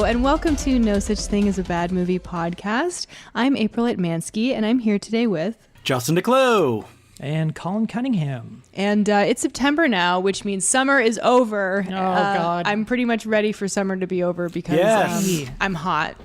and welcome to No Such Thing as a Bad Movie podcast. I'm April Atmansky, and I'm here today with... Justin DeClue. And Colin Cunningham. And it's September now, which means summer is over. Oh, God. I'm pretty much ready for summer to be over because I'm hot.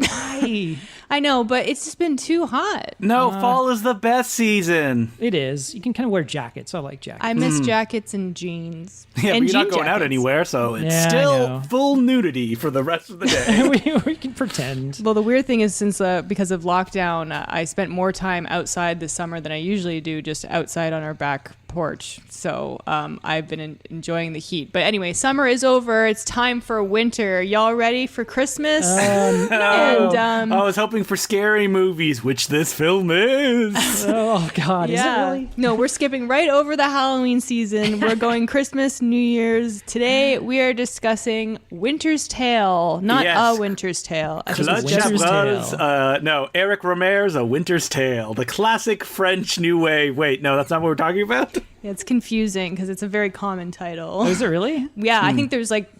I know, but it's just been too hot. No, fall is the best season. It is. You can kind of wear jackets. I like jackets. I miss jackets and jeans. Yeah, and but you're not going out anywhere, so it's still full nudity for the rest of the day. we can pretend. Well, the weird thing is because of lockdown, I spent more time outside this summer than I usually do, just outside on our back porch. So I've been enjoying the heat. But anyway, summer is over. It's time for winter. Y'all ready for Christmas? And, I was hoping for scary movies, which this film is. Oh, God. Yeah. Is it really? No, we're skipping right over the Halloween season. We're going Christmas, New Year's. Today, we are discussing Winter's Tale. Not A Winter's Tale. I think it's just Winter's Tale. No, Eric Romer's A Winter's Tale. The classic French New Wave. Wait, no, that's not what we're talking about? Yeah, it's confusing because it's a very common title. Oh, is it really? Yeah, I think there's like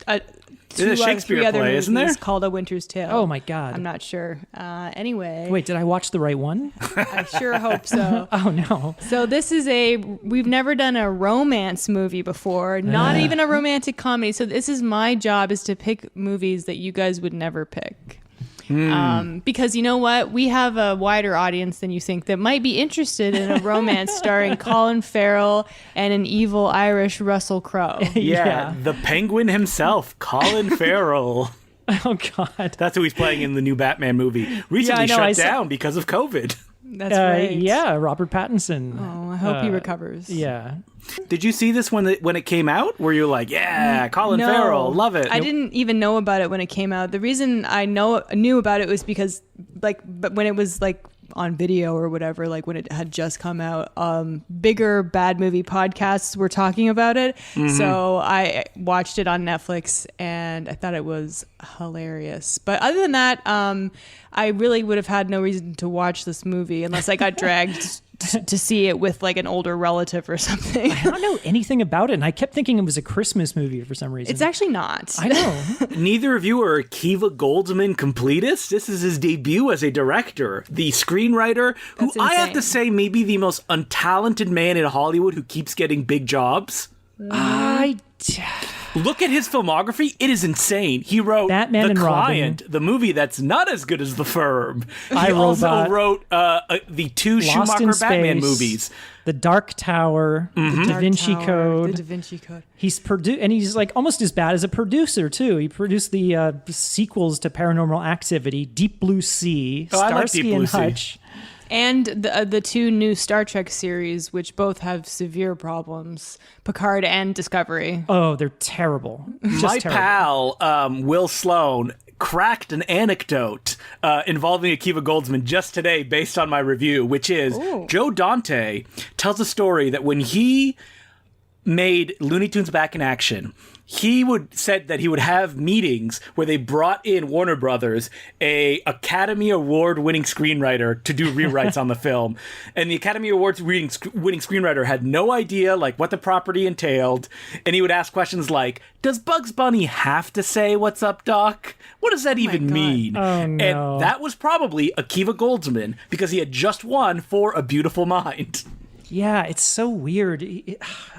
two or three other movies isn't there? Called A Winter's Tale. Oh, my God. I'm not sure. Anyway. Wait, did I watch the right one? I sure hope so. Oh, no. So this is we've never done a romance movie before, not even a romantic comedy. So this is my job, is to pick movies that you guys would never pick. Because you know what? We have a wider audience than you think that might be interested in a romance starring Colin Farrell and an evil Irish Russell Crowe. Yeah, the Penguin himself, Colin Farrell. Oh, God. That's who he's playing in the new Batman movie. Recently shut down because of COVID. That's right. Yeah, Robert Pattinson. Oh, I hope he recovers. Yeah. Did you see this when it came out? Were you like, Colin Farrell, love it? I didn't even know about it when it came out. The reason I knew about it was because, but when it was like on video or whatever, like when it had just come out, bigger bad movie podcasts were talking about it. Mm-hmm. So I watched it on Netflix and I thought it was hilarious. But other than that, I really would have had no reason to watch this movie unless I got dragged to see it with like an older relative or something. I don't know anything about it, and I kept thinking it was a Christmas movie for some reason. It's actually not. I know. Neither of you are Akiva Goldsman completists. This is his debut as a director, the screenwriter, who I have to say may be the most untalented man in Hollywood who keeps getting big jobs. Look at his filmography. It is insane. He wrote Batman The and Client, Robin. the movie that's not as good as The Firm. He I, also Robot. wrote the two Lost Schumacher in Batman Space, movies. The Dark Tower, The Da Vinci Code. The Da Vinci Code. He's like almost as bad as a producer too. He produced the sequels to Paranormal Activity, Deep Blue Sea, Starsky and Hutch. And the two new Star Trek series, which both have severe problems, Picard and Discovery. Oh, they're terrible. My pal, Will Sloan, cracked an anecdote involving Akiva Goldsman just today based on my review, which is Joe Dante tells a story that when he made Looney Tunes Back in Action, he said that he would have meetings where they brought in Warner Brothers, a Academy Award winning screenwriter, to do rewrites on the film. And the Academy Awards winning screenwriter had no idea like what the property entailed. And he would ask questions like, does Bugs Bunny have to say "What's up, Doc"? What does that even mean? Oh, no. And that was probably Akiva Goldsman because he had just won for A Beautiful Mind. Yeah, it's so weird.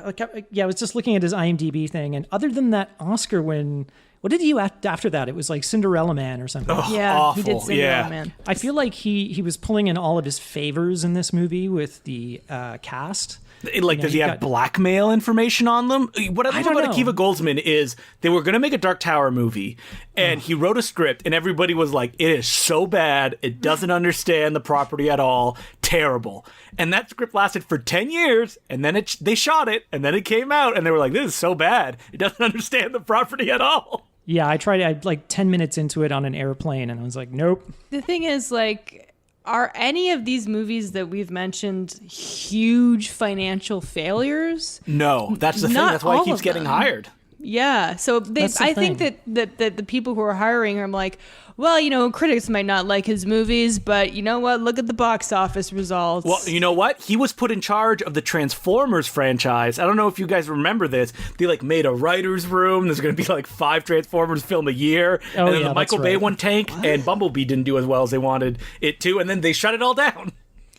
I was just looking at his IMDb thing, and other than that Oscar win, what did he after that? It was like Cinderella Man or something. Oh, yeah, awful. He did Cinderella Man. I feel like he was pulling in all of his favors in this movie with the cast. Like, does he have blackmail information on them? What I love about know. Akiva Goldsman is they were going to make a Dark Tower movie, and he wrote a script, and everybody was like, it is so bad, it doesn't understand the property at all, terrible. And that script lasted for 10 years, and then they shot it, and then it came out, and they were like, this is so bad, it doesn't understand the property at all. Yeah, I like 10 minutes into it on an airplane, and I was like, nope. The thing is, like, are any of these movies that we've mentioned huge financial failures? No, that's the thing. That's why he keeps getting hired. Yeah. So I think that the people who are hiring him, like, well, you know, critics might not like his movies, but you know what? Look at the box office results. Well, you know what? He was put in charge of the Transformers franchise. I don't know if you guys remember this. They like made a writer's room. There's going to be like 5 Transformers film a year. Oh, and then yeah, the Michael Bay one tanked, and Bumblebee didn't do as well as they wanted it to, and then they shut it all down.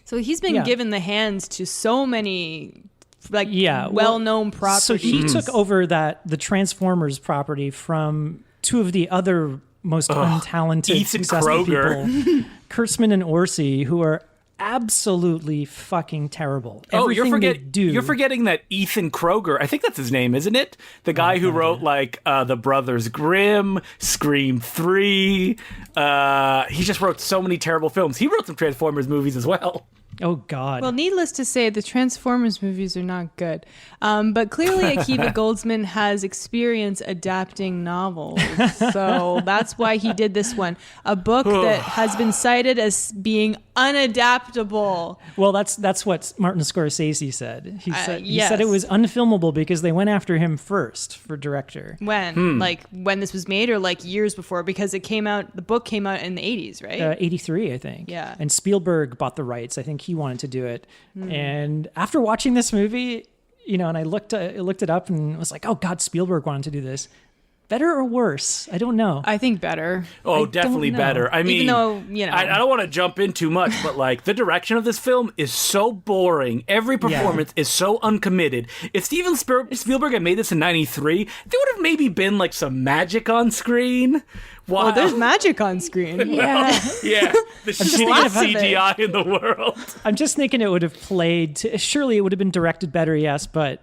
So he's been given the hands to so many well-known properties. So he took over the Transformers property from 2 of the other most untalented Ethan successful Kroger. people, Kurtzman and Orsi, who are absolutely fucking terrible. You're Everything forgetting that Ethan Kroger, I think that's his name, isn't it? The guy who wrote like The Brothers Grimm, Scream 3. He just wrote so many terrible films. He wrote some Transformers movies as well. Oh, God. Well, needless to say, the Transformers movies are not good. But clearly Akiva Goldsman has experience adapting novels. So that's why he did this one. A book that has been cited as being unadaptable. Well, that's what Martin Scorsese said. He yes. said it was unfilmable because they went after him first for director. When? Like when this was made or like years before? Because the book came out in the 80s, right? 83, I think. Yeah. And Spielberg bought the rights. I think he wanted to do it. And after watching this movie, you know, and I looked it up and was like, oh God, Spielberg wanted to do this. Better or worse? I don't know. I think better. Oh, definitely better. I mean, even though, you know, I don't want to jump in too much, but like the direction of this film is so boring. Every performance is so uncommitted. If Steven Spielberg had made this in '93, there would have maybe been like some magic on screen. Wow. Well, there's magic on screen. Yeah. The shittiest CGI in the world. I'm just thinking it would have surely it would have been directed better, yes, but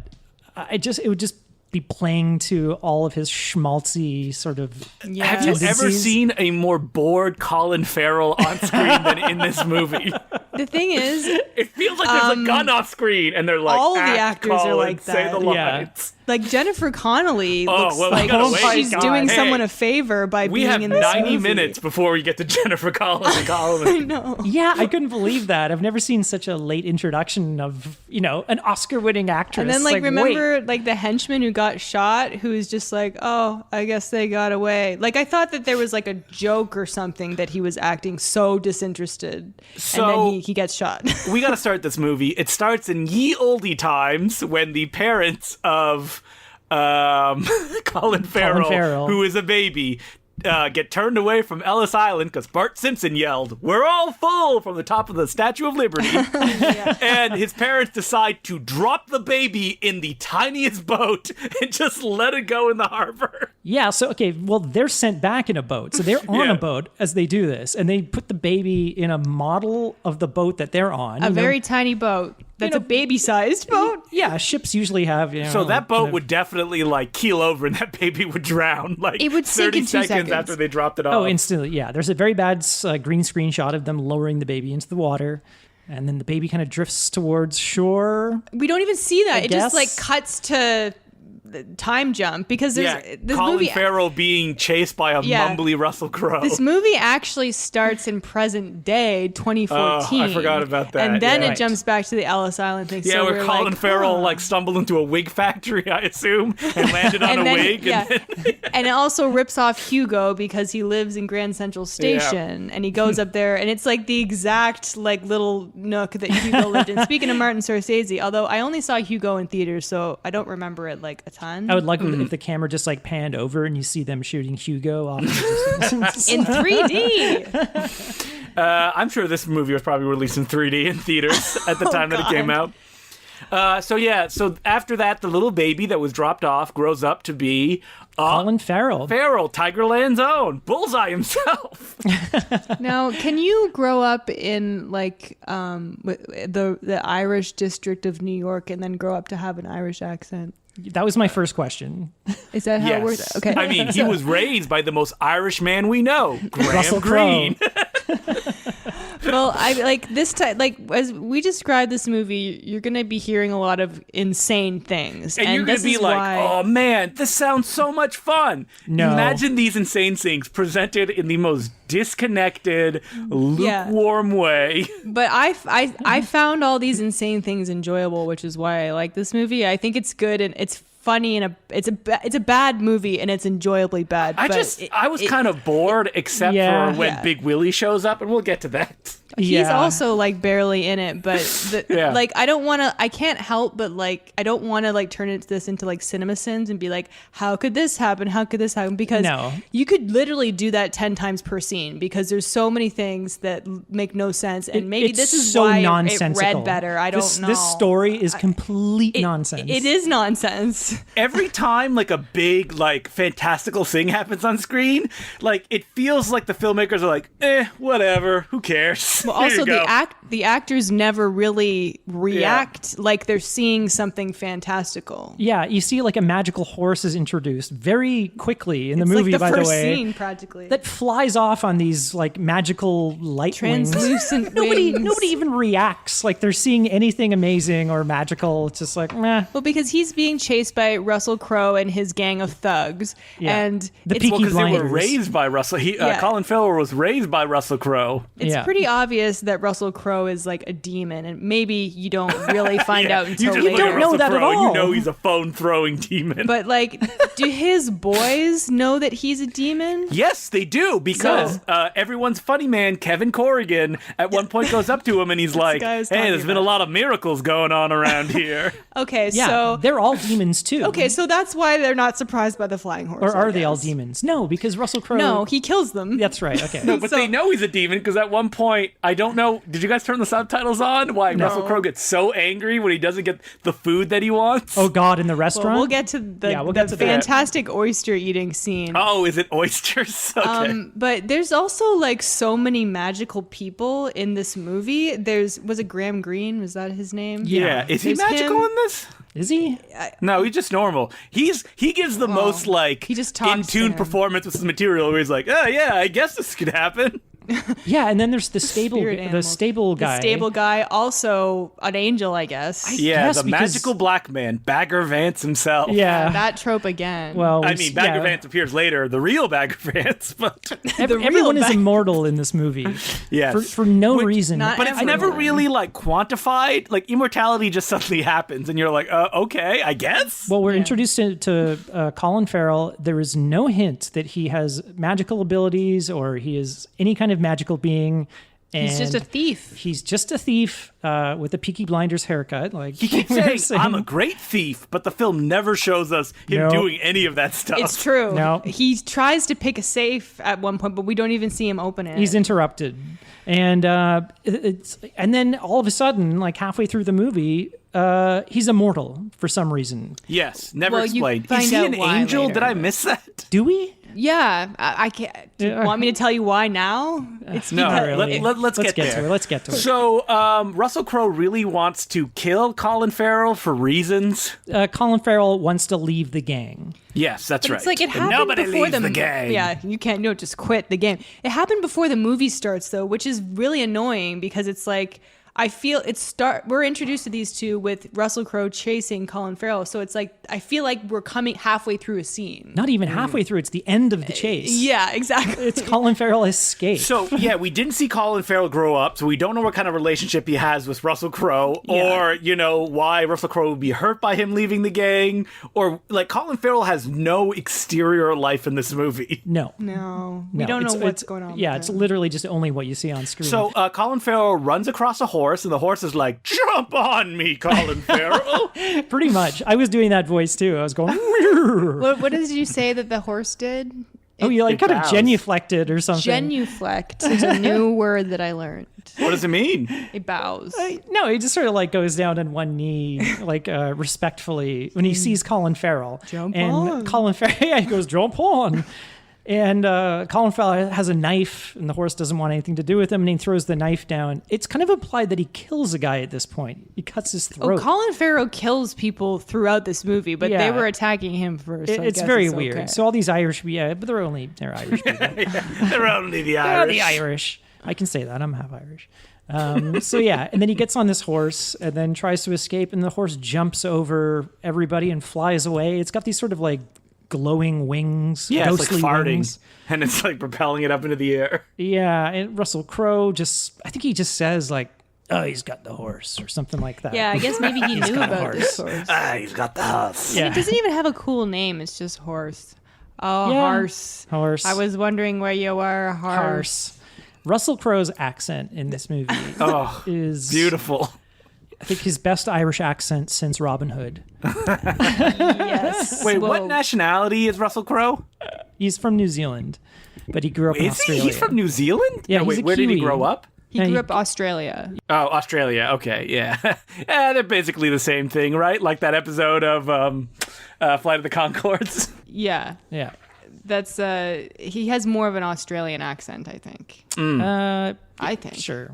it would just be playing to all of his schmaltzy sort of Have you ever seen a more bored Colin Farrell on screen than in this movie? The thing is, it feels like there's a gun off screen and they're like, all the actors Colin, are like that. Say the lines. Like Jennifer Connelly looks like she's doing someone a favor by being in this movie. We have 90 minutes before we get to Jennifer Connelly. I know. Yeah, I couldn't believe that. I've never seen such a late introduction of, you know, an Oscar-winning actress. And then remember like the henchman who got shot, who is just like, oh, I guess they got away. Like I thought that there was like a joke or something that he was acting so disinterested, and then he gets shot. We got to start this movie. It starts in ye olde times when the parents of Colin Farrell, who is a baby, get turned away from Ellis Island because Bart Simpson yelled, "We're all full!" from the top of the Statue of Liberty. And his parents decide to drop the baby in the tiniest boat and just let it go in the harbor. Yeah, so, okay, well, they're sent back in a boat. So they're on a boat as they do this, and they put the baby in a model of the boat that they're on. A very tiny boat. That's a baby-sized boat. Yeah, ships usually have, you know. So that boat would definitely, like, keel over and that baby would drown, like, it would sink 30 in 2 seconds after they dropped it off. Oh, instantly, yeah. There's a very bad green screen shot of them lowering the baby into the water, and then the baby kind of drifts towards shore. We don't even see that. It guess. just, like, cuts to time jump because there's this Colin movie. Farrell being chased by a mumbly Russell Crowe. This movie actually starts in present day 2014. Oh, I forgot about that. And then it jumps back to the Ellis Island thing. Yeah, where Colin Farrell like stumbled into a wig factory, I assume, and landed on a wig. And it also rips off Hugo because he lives in Grand Central Station, and he goes up there, and it's like the exact like little nook that Hugo lived in. Speaking of Martin Scorsese, although I only saw Hugo in theaters, so I don't remember it like a ton. I would like if the camera just like panned over and you see them shooting Hugo off in 3D. I'm sure this movie was probably released in 3D in theaters at the time that it came out. So after that, the little baby that was dropped off grows up to be Colin Farrell, Tigerland's own, Bullseye himself. Now, can you grow up in like the Irish district of New York and then grow up to have an Irish accent? That was my first question. Is that how it works? Okay. I mean, he was raised by the most Irish man we know, Graham Russell Greene. Well, I like this time. Like as we describe this movie, you're gonna be hearing a lot of insane things, and you're gonna be like, "Oh man, this sounds so much fun." No, imagine these insane things presented in the most disconnected, lukewarm way. But I found all these insane things enjoyable, which is why I like this movie. I think it's good and it's funny and it's a bad movie and it's enjoyably bad. I was kind of bored except for when Big Willie shows up, and we'll get to that. He's also like barely in it, but like I can't help but like I don't want to like turn this into like CinemaSins and be like, how could this happen? How could this happen? Because you could literally do that 10 times per scene because there's so many things that make no sense, and maybe this is so why nonsensical. it read better. I don't know. This story is complete nonsense. It is nonsense. Every time like a big like fantastical thing happens on screen, like it feels like the filmmakers are like, whatever, who cares? Well, also the actors never really react like they're seeing something fantastical. Yeah, you see like a magical horse is introduced very quickly in the It's movie, like the by first the way. scene, practically. That flies off on these like magical light Translucent wings. wings. Nobody even reacts like they're seeing anything amazing or magical. It's just like, meh. Well, because he's being chased by Russell Crowe and his gang of thugs, and The it's, Peaky Because they were Blinders. raised by Russell. Colin Farrell was raised by Russell Crowe. it's pretty obvious that Russell Crowe is like a demon, and maybe you don't really find out until you later. don't know Russell that at Crowe, all. You know he's a phone-throwing demon. But like, do his boys know that he's a demon? Yes, they do, because everyone's funny man, Kevin Corrigan, at one point goes up to him and he's like, guy I was hey, talking there's been a about. lot of miracles going on around here. Okay, Yeah, so they're all demons too. okay, so that's why they're not surprised by the flying horse. Or I are they all guess. demons? No, because Russell Crowe. No, he kills them. That's right. Okay. No, but they know he's a demon because at one point, I don't know, did you guys turn the subtitles on? Why Russell Crowe gets so angry when he doesn't get the food that he wants? Oh God, in the restaurant. Well, we'll get to the, Yeah, we'll get to that. fantastic oyster eating scene. Oh, is it oysters? Okay. But there's also like so many magical people in this movie. Was it Graham Greene? Was that his name? yeah. Is he There's magical him. in this? Is he? No, he's just normal. He gives the most like he just talks in to tune him. performance with his material where he's like, oh yeah, I guess this could happen. Yeah, and then there's the stable guy. The stable guy, also an angel, I guess. Yeah, Yes, the because- magical black man, Bagger Vance himself. Yeah. That trope again. Well, I mean, Bagger Vance appears later, the real Bagger Vance, but everyone is Bag- immortal in this movie. yes. For no reason. not But it's everyone. never really like quantified. Like immortality just suddenly happens, and you're like, okay, I guess. Well, we're introduced to Colin Farrell. There is no hint that he has magical abilities or he is any kind of magical being. He's just a thief. He's just a thief with a Peaky Blinders haircut. Like He keeps we were saying, I'm a great thief, but the film never shows us him No. doing any of that stuff. It's true. No. He tries to pick a safe at one point, but we don't even see him open it. He's interrupted, and and then all of a sudden, like halfway through the movie, he's immortal for some reason. Yes, never Well, you explained. find Is he out an why angel? later, Did I but- miss that? Do we? Yeah, I can't. Do you want me to tell you why now? It's No, because really. let's get to there. it. Let's get to it. So, Russell Crowe really wants to kill Colin Farrell for reasons. Colin Farrell wants to leave the gang. Yes, that's right. It's like it And happened nobody before leaves the gang. Yeah, you can't just quit the game. It happened before the movie starts though, which is really annoying because it's like I feel we're introduced to these two with Russell Crowe chasing Colin Farrell, so it's like I feel like we're coming halfway through a scene. Not even halfway through. It's the end of the chase. Yeah, exactly. It's Colin Farrell escape. So, yeah, we didn't see Colin Farrell grow up, so we don't know what kind of relationship he has with Russell Crowe, or, why Russell Crowe would be hurt by him leaving the gang, or, like, Colin Farrell has no exterior life in this movie. No. No, we don't know what's going on. Yeah, with it's him. literally just only what you see on screen. So, Colin Farrell runs across a horse, and the horse is like, jump on me, Colin Farrell. pretty much. I was doing that voice too. I was going, What did you say that the horse did? oh, you like it kind of bows. genuflected or something. Genuflect is a new word that I learned. What does it mean? It bows. No, he just sort of like goes down on one knee, like respectfully when he sees Colin Farrell. Jump and on. Colin Farrell, yeah, he goes, jump on. And Colin Farrell has a knife, and the horse doesn't want anything to do with him, and he throws the knife down. It's kind of implied that he kills a guy at this point. He cuts his Oh, throat. Colin Farrell kills people throughout this movie, but Yeah. they were attacking him first. so I It's guess very it's weird. okay. So all these Irish, but they're Irish people. They're only the They're Irish. the Irish. I can say that. I'm half Irish. So yeah, and then he gets on this horse and then tries to escape, and the horse jumps over everybody and flies away. It's got these sort of like glowing wings, Yeah, it's like ghostly farting, wings. and it's like propelling it up into the air. Yeah, and Russell Crowe I think he just says like, oh, he's got the horse or something like that. Yeah, I guess maybe he knew got a about this horse. horse. He's got the horse. Yeah. It doesn't even have a cool name. It's just horse. Oh, Yeah. horse. Horse. I was wondering where you were. Horse. Russell Crowe's accent in this movie is Beautiful. I think his best Irish accent since Robin Hood. Yes. Wait, Whoa. what nationality is Russell Crowe? He's from New Zealand, but he grew up in Is he? Australia. He's from New Zealand? Yeah, No, he's wait, a where did he Kiwi. grow up? He grew up Australia. Oh, Australia. Okay, yeah. They're basically the same thing, right? Like that episode of Flight of the Conchords. Yeah. Yeah. That's he has more of an Australian accent, I think. I think. Sure.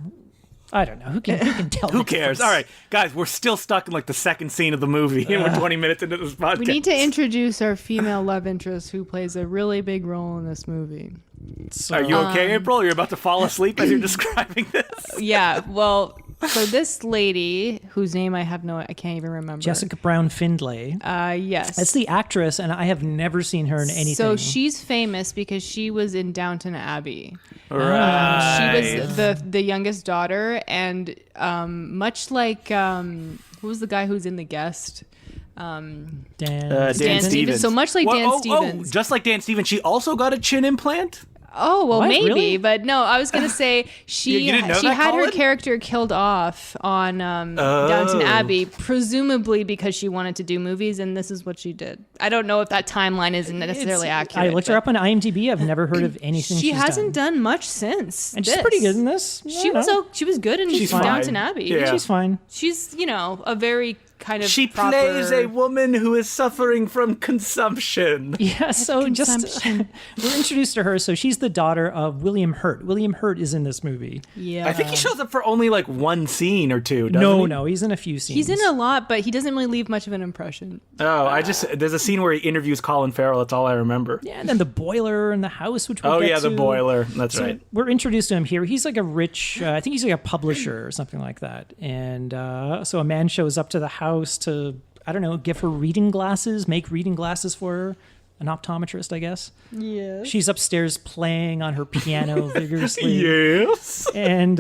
I don't know. Who can tell? Who the cares? difference? All right, guys, we're still stuck in like the second scene of the movie, and we're 20 minutes into this podcast. We need to introduce our female love interest who plays a really big role in this movie. Are you okay, April? You're about to fall asleep as you're describing this? Yeah, well, so this lady, whose name I can't even remember. Jessica Brown Findlay. Yes. That's the actress, and I have never seen her in anything. So she's famous because she was in Downton Abbey. Right. She was the youngest daughter, and much like who was the guy who's in The Guest? Dan Dan Stevens. Stevens. So much like Dan Stevens. Just like Dan Stevens, she also got a chin implant? Oh, well, What? maybe, Really? but no, I was going to say You didn't know she that, had her Colin? character killed off on Downton Abbey, presumably because she wanted to do movies, and this is what she did. I don't know if that timeline isn't necessarily accurate. I looked her up on IMDb. I've never heard of anything She she's hasn't done. done much since. And she's this. pretty good in this. She was good in She's Downton fine. Abbey. Yeah. She's fine. She's a very kind of She proper... plays a woman who is suffering from consumption. Yeah, so just consumption. we're introduced to her. So she's the daughter of William Hurt. William Hurt is in this movie. Yeah, I think he shows up for only like one scene or two, doesn't he? No, he's in a few scenes. he's in a lot, but he doesn't really leave much of an impression. Oh, there's a scene where he interviews Colin Farrell. That's all I remember. Yeah, and then the boiler in the house, which we'll Oh, get yeah, to. the boiler. That's So right. we're introduced to him here. He's like a rich, I think he's like a publisher or something like that. And so a man shows up to the house to, I don't know, give her reading glasses, make reading glasses for her. An optometrist, I guess. Yeah. She's upstairs playing on her piano vigorously. Yes. And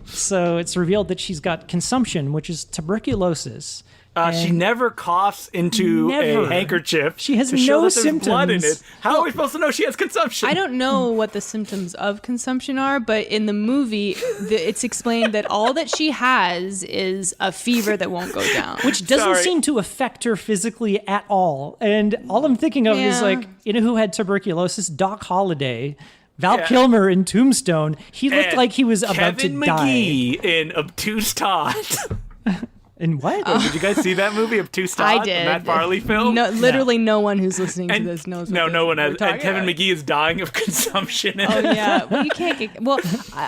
so it's revealed that she's got consumption, which is tuberculosis. She And never coughs into Never. a handkerchief. She has to show no that there's blood in it. symptoms. How are we supposed to know she has consumption? I don't know what the symptoms of consumption are, but in the movie, it's explained that all that she has is a fever that won't go down. Which doesn't Sorry. seem to affect her physically at all. And all I'm thinking of is Yeah. like, you know who had tuberculosis? Doc Holliday. Val Yeah. Kilmer in Tombstone. He looked And like he was about Kevin to die. McGee in Obtuse Todd. In what? Did you guys see that movie, Obtuse Todd? I The did. Matt Farley film? No, literally no one who's listening to And- this knows. No one has. we're talking And Kevin about. McGee is dying of consumption. In Oh it. yeah, well, you can't get. Well,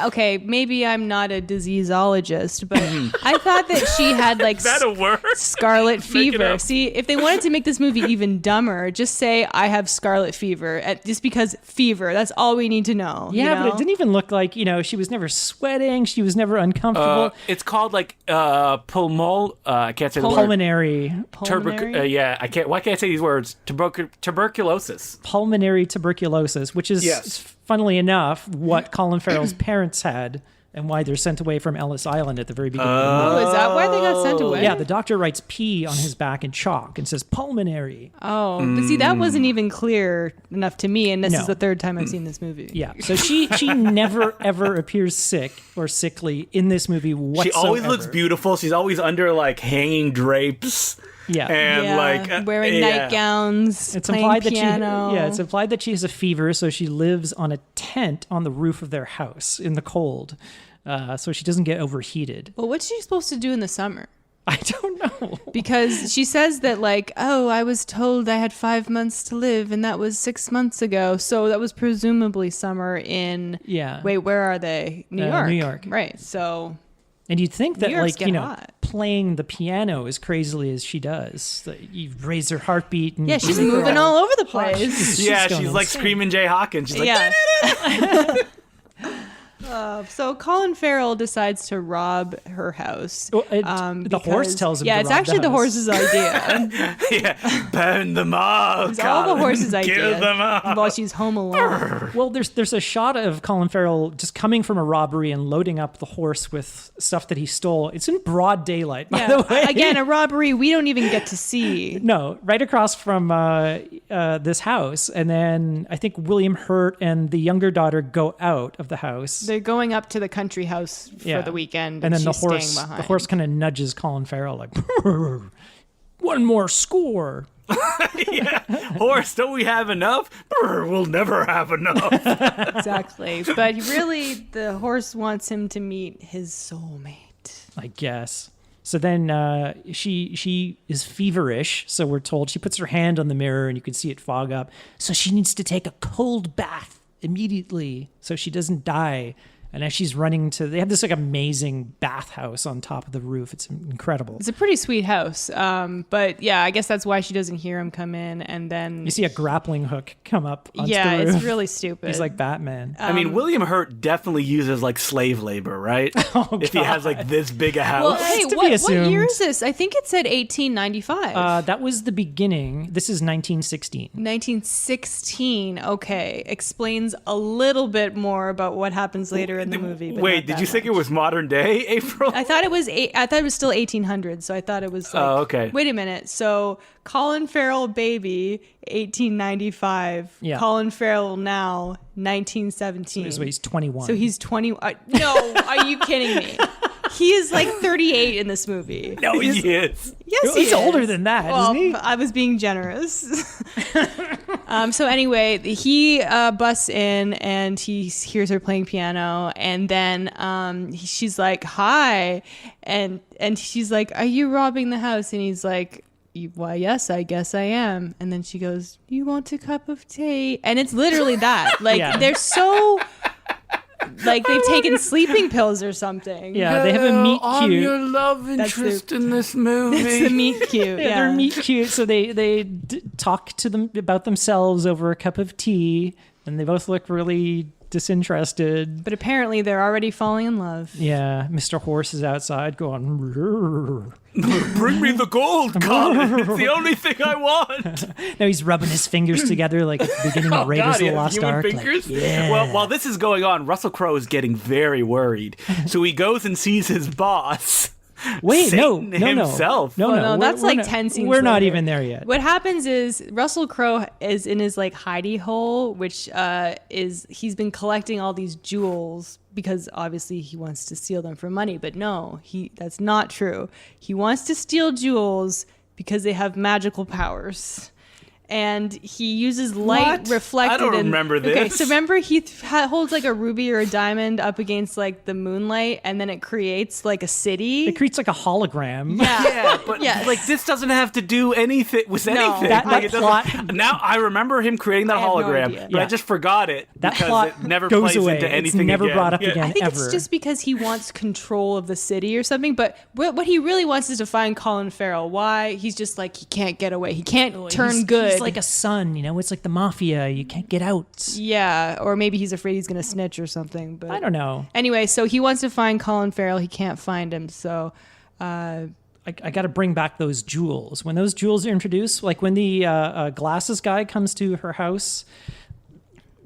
okay, maybe I'm not a diseaseologist, but I thought that she had like Is that a word? scarlet Make it fever. up. See, if they wanted to make this movie even dumber, just say I have scarlet fever. Just because fever, that's all we need to know. Yeah, you know? but it didn't even look like, she was never sweating. She was never uncomfortable. It's called like I can't say the word. Pulmonary Pulmonary? Yeah, I can't. Why can't I say these words? Tuberculosis. pulmonary tuberculosis, which is, Yes. funnily enough, what Colin Farrell's parents had and why they're sent away from Ellis Island at the very beginning of the movie. Oh, is that why they got sent away? Yeah, the doctor writes P on his back in chalk and says pulmonary. Oh, but see, that wasn't even clear enough to me, and this No. is the third time I've seen this movie. Yeah, so she never ever appears sick or sickly in this movie whatsoever. She always looks beautiful. She's always under like hanging drapes. Yeah. And Yeah, like wearing yeah. nightgowns, It's playing implied piano. it's implied that she has a fever, so she lives on a tent on the roof of their house in the cold, so she doesn't get overheated. Well, what's she supposed to do in the summer? I don't know. Because she says that, like, oh, I was told I had 5 months to live, and that was 6 months ago. So that was presumably summer in. Yeah. Wait, where are they? New York. New York. Right. So. And you'd think that, New York's like, get hot. playing the piano as crazily as she does, that you raise her heartbeat. And Yeah, she's make her moving all over the place. She's Yeah, going she's like insane. screaming Jay Hawkins. She's like, Yeah. So Colin Farrell decides to rob her house. Well, the horse tells him. Yeah, to it's rob actually the house. horse's idea. Yeah, burn them all. It's all the horse's idea. Kill them all. While she's home alone. Well, there's a shot of Colin Farrell just coming from a robbery and loading up the horse with stuff that he stole. It's in broad daylight, by the way. Again, a robbery we don't even get to see. No, right across from this house. And then I think William Hurt and the younger daughter go out of the house. They're going up to the country house for the weekend, and then she's the staying behind. horse kind of nudges Colin Farrell like, one more score. Yeah. Horse, don't we have enough? Brr, we'll never have enough. Exactly. But really, the horse wants him to meet his soulmate. I guess. So then she is feverish, so we're told. She puts her hand on the mirror and you can see it fog up. So she needs to take a cold bath immediately so she doesn't die. And as she's running they have this like amazing bathhouse on top of the roof. It's incredible. It's a pretty sweet house. But yeah, I guess that's why she doesn't hear him come in. And then You see a grappling hook come up onto the roof. it's really stupid. He's like Batman. I mean, William Hurt definitely uses like slave labor, right? If he has like this big a house. Well, hey, to be what assumed. year is this? I think it said 1895. That was the beginning. This is 1916. 1916. Okay. Explains a little bit more about what happens later in the movie. But Wait, not did that you think it much. was modern day, April? I thought it was still 1800, so I thought it was like, Oh, okay. Wait a minute. So Colin Farrell baby 1895. Yeah. Colin Farrell now 1917. So he's 21. So he's 20. No, are you kidding me? He is like 38 in this movie. No, he is. Yes, he He's is. older than that, Well, isn't he? I was being generous. So anyway, he busts in and he hears her playing piano, and then she's like, "Hi," and she's like, "Are you robbing the house?" And he's like, "Why, yes, I guess I am." And then she goes, "You want a cup of tea?" And it's literally that. Like Yeah. they're so. Like they've taken sleeping pills or something. Yeah, they have a meet I'm cute. your love interest in this movie. It's the meet cute. Yeah, they're meet cute. So they talk to them about themselves over a cup of tea, and they both look really disinterested. But apparently they're already falling in love. Yeah, Mr. Horse is outside going, "Rrr." Bring me the gold, Colin. It's the only thing I want. Now he's rubbing his fingers together like at the beginning of Raiders of he the has Lost human Ark. Like, fingers? yeah. Well, while this is going on, Russell Crowe is getting very worried. So he goes and sees his boss. Wait, Satan no. himself. No, Well, no, we're- that's we're like not- 10 scenes We're not later. even there yet. What happens is Russell Crowe is in his like hidey hole, which is he's been collecting all these jewels because obviously he wants to steal them for money. But no, that's not true. He wants to steal jewels because they have magical powers. And he uses light What? reflected. I don't in- remember Okay, this. so remember he holds like a ruby or a diamond up against like the moonlight, and then it creates like a city. It creates like a hologram. Yeah, but Yes. like this doesn't have to do anything with anything. That Like, it doesn't- plot- Now I remember him creating that I have no hologram, idea. but I Yeah. just forgot it That because plot it never goes plays away. into It's anything never again. brought up Yeah. again. I think ever. it's just because he wants control of the city or something. But what he really wants is to find Colin Farrell. Why? He's just like, he can't get away. He can't turn He's- good. He's like a son, it's like the mafia. You can't get out. yeah, or maybe he's afraid he's going to snitch or something. But I don't know. Anyway, so he wants to find Colin Farrell. He can't find him. So I got to bring back those jewels. When those jewels are introduced, like when the glasses guy comes to her house,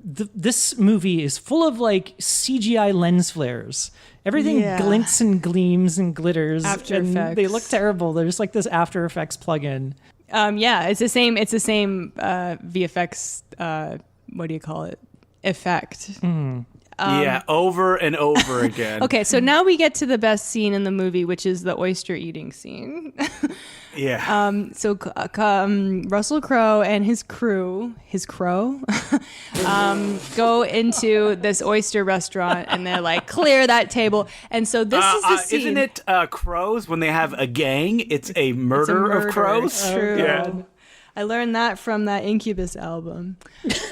this movie is full of like CGI lens flares. Everything Yeah. glints and gleams and glitters. After and Effects. They look terrible. They're just like this After Effects plugin. yeah, it's the same. It's the same VFX. What do you call it? Effect. Yeah, over and over again. Okay, so now we get to the best scene in the movie, which is the oyster eating scene. Yeah. So Russell Crowe and his crow, go into this oyster restaurant, and they're like, clear that table. And so this is the scene. Isn't it crows when they have a gang? It's a It's a murder of murder. crows. True. Yeah. I learned that from that Incubus album. It's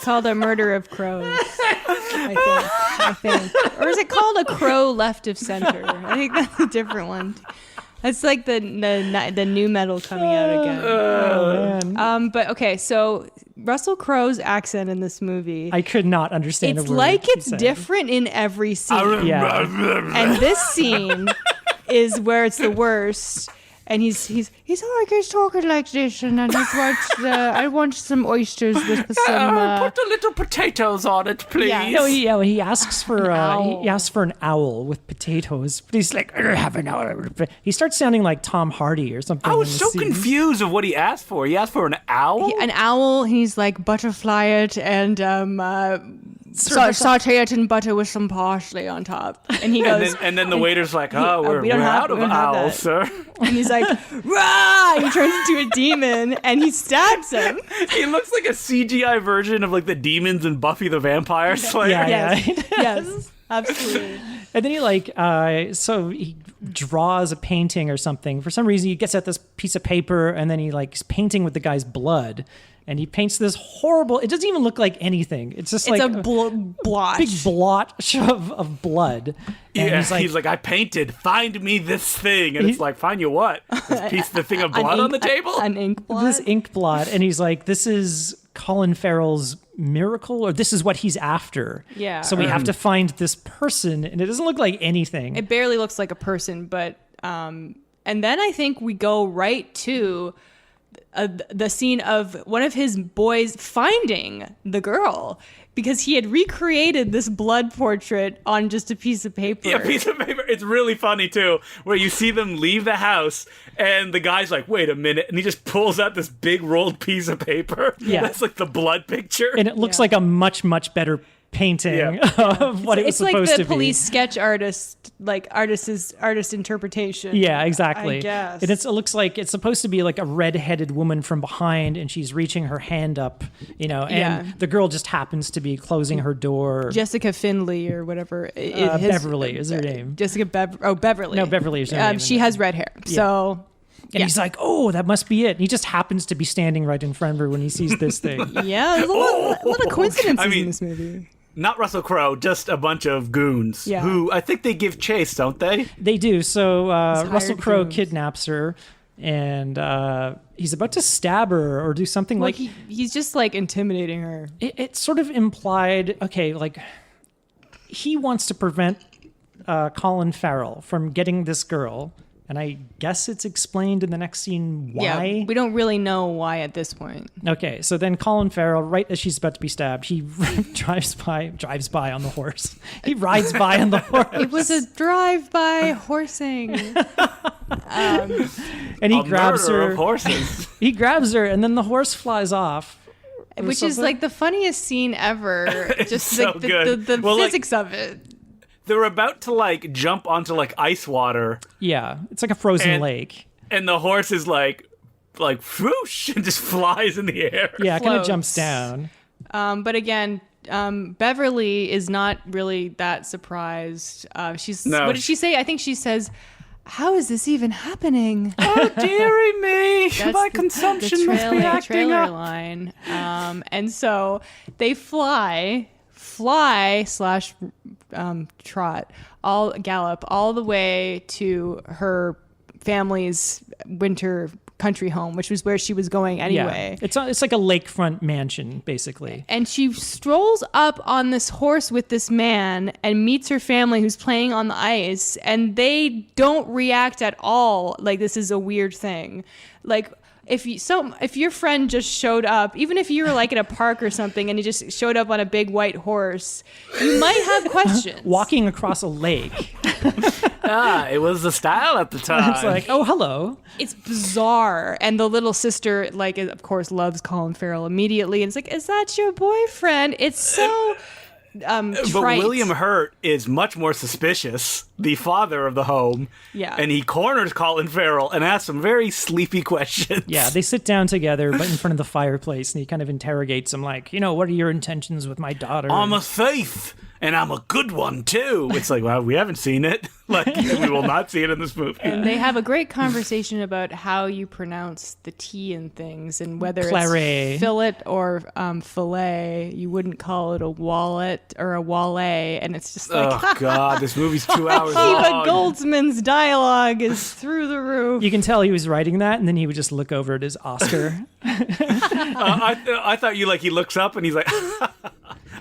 called A Murder of Crows. I think. Or is it called A Crow Left of Center? I think that's a different one. It's like the new metal coming out again. Oh, man. But okay, so Russell Crowe's accent in this movie, I could not understand it's a word like he it's said. different in every scene. Yeah. And this scene is where it's the worst. And he's always talking like this, and then I want some oysters with some. Put the little potatoes on it, please. Yeah. No, he asks for owl. he asks for an owl with potatoes, but he's like, I have an owl. He starts sounding like Tom Hardy or something. I was in the so scene. confused of what he asked for. He asked for an owl? An owl. He's like butterfly it and saute it in butter with some parsley on top. And he goes, and then the waiter's like, we're we don't have- out of we don't have owls, that. sir. and he's like, rah! He turns into a demon and he stabs him. He looks like a CGI version of like the demons in Buffy the Vampire Slayer. Yeah. Yes, yes, absolutely. And then he so he draws a painting or something. For some reason, he gets out this piece of paper and then he's painting with the guy's blood. And he paints this horrible. It doesn't even look like anything. It's just It's like a blotch. big blotch of blood. And Yeah, he's like, I painted. Find me this thing, and it's like, find you what? The thing of blood on the table. An ink blot. this ink blot, and he's like, this is Colin Farrell's miracle, or this is what he's after. Yeah. So we have to find this person, and it doesn't look like anything. It barely looks like a person, but and then I think we go right to the scene of one of his boys finding the girl because he had recreated this blood portrait on just a piece of paper. Yeah, piece of paper. It's really funny too, where you see them leave the house, and the guy's like, "Wait a minute," and he just pulls out this big rolled piece of paper. Yeah. That's like the blood picture. And it looks like a much, much better painting of what it was It's like supposed the to be. police sketch artist interpretation. Yeah, exactly. I guess. And it looks like it's supposed to be like a red-headed woman from behind, and she's reaching her hand up, and Yeah. the girl just happens to be closing her door. Jessica Finley or whatever. Beverly is her name. Jessica Beverly. No, Beverly is her name. She has red hair. So And he's like, oh, that must be it. And he just happens to be standing right in front of her when he sees this thing. yeah, there's a lot of coincidences I mean, in this movie. Not Russell Crowe, just a bunch of goons Yeah. who I think they give chase, don't they? They do. So Russell hired Crowe goons. kidnaps her, and he's about to stab her or do something Well, like... he's just like intimidating her. It's sort of implied, okay, like he wants to prevent Colin Farrell from getting this girl. And I guess it's explained in the next scene why. Yeah, we don't really know why at this point. Okay, so then Colin Farrell, right as she's about to be stabbed, he drives by on the horse. He rides by on the horse. It was a drive-by horsing. And he grabs murder her. of horses. He grabs her, and then the horse flies off. or Which is something. like the funniest scene ever. Just so like good. the Well, like- physics of it. They're about to like jump onto like ice water, Yeah, it's like a frozen And- lake. and the horse is like whoosh, and just flies in the air. Yeah, it kind of floats. jumps down. But again, Beverly is not really that surprised. No. What did she say? I think she says, "How is this even happening?" Oh dearie me, That's my the consumption must be acting trailer up. line. And so they fly / trot, gallop all the way to her family's winter country home, which was where she was going anyway. Yeah, it's like a lakefront mansion, basically. And she strolls up on this horse with this man and meets her family who's playing on the ice, and they don't react at all like this is a weird thing. Like if your friend just showed up, even if you were like at a park or something and he just showed up on a big white horse, you might have questions. Walking across a lake. It was the style at the time. It's like, oh, hello. It's bizarre. And the little sister, like, of course, loves Colin Farrell immediately. And it's like, is that your boyfriend? It's so But trite. William Hurt is much more suspicious, the father of the home. Yeah. And he corners Colin Farrell and asks some very sleepy questions. Yeah, they sit down together, but in front of the fireplace, and he kind of interrogates him, like, what are your intentions with my daughter? I'm a thief, and I'm a good one too. It's like, well, we haven't seen it. Like, we will not see it in this movie. And they have a great conversation about how you pronounce the T in things and whether Claret. it's fillet or fillet. You wouldn't call it a wallet or a wallet. And it's just like, Oh God, this movie's 2 hours Kiva long. Goldsman's dialogue is through the roof. You can tell he was writing that, and then he would just look over at his Oscar. I thought he looks up and he's like,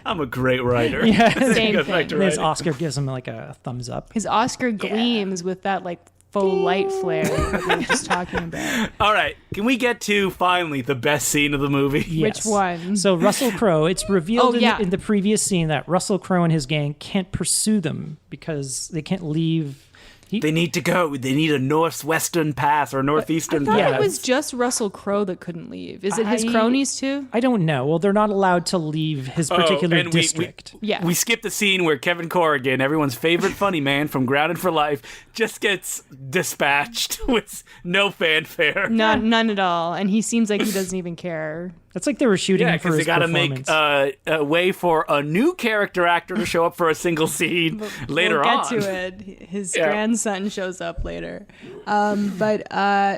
I'm a great writer. Yeah. Same Goes back thing. to And his writing. Oscar gives him like a thumbs up. His Oscar gleams with that like faux light flare that we were just talking about. All right, can we get to finally the best scene of the movie? Yes. Which one? So Russell Crowe, it's revealed Oh, yeah. in the previous scene that Russell Crowe and his gang can't pursue them because they can't leave. They need to go. They need a northwestern path or northeastern I thought path. it was just Russell Crowe that couldn't leave. Is it his cronies too? I don't know. Well, they're not allowed to leave his particular and district. Yeah. We skipped the scene where Kevin Corrigan, everyone's favorite funny man from Grounded for Life, just gets dispatched with no fanfare. None at all. And he seems like he doesn't even care. That's like they were shooting Yeah, him for because his they got to performance. make a way for a new character actor to show up for a single scene later we'll on. get to it. His Yeah. grandson shows up later.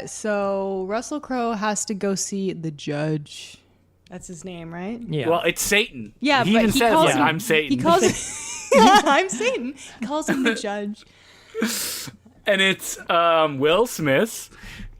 So Russell Crowe has to go see the judge. That's his name, right? yeah. Well, it's Satan. Yeah, he but even he says, calls yeah, him, I'm Satan. He calls I'm Satan. He calls him the judge. And it's Will Smith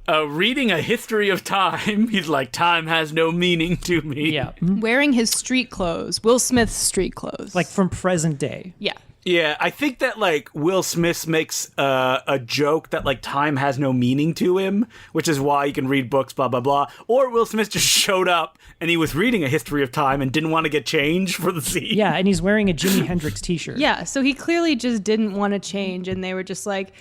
reading a history of time. He's like, time has no meaning to me. yeah. Wearing his street clothes. Will Smith's street clothes. Like from present day. yeah. Yeah, I think that like Will Smith makes a joke that like time has no meaning to him, which is why he can read books, blah blah blah. Or Will Smith just showed up and he was reading a history of time and didn't want to get changed for the scene. Yeah, and he's wearing a Jimi Hendrix t-shirt. Yeah, so he clearly just didn't want to change, and they were just like,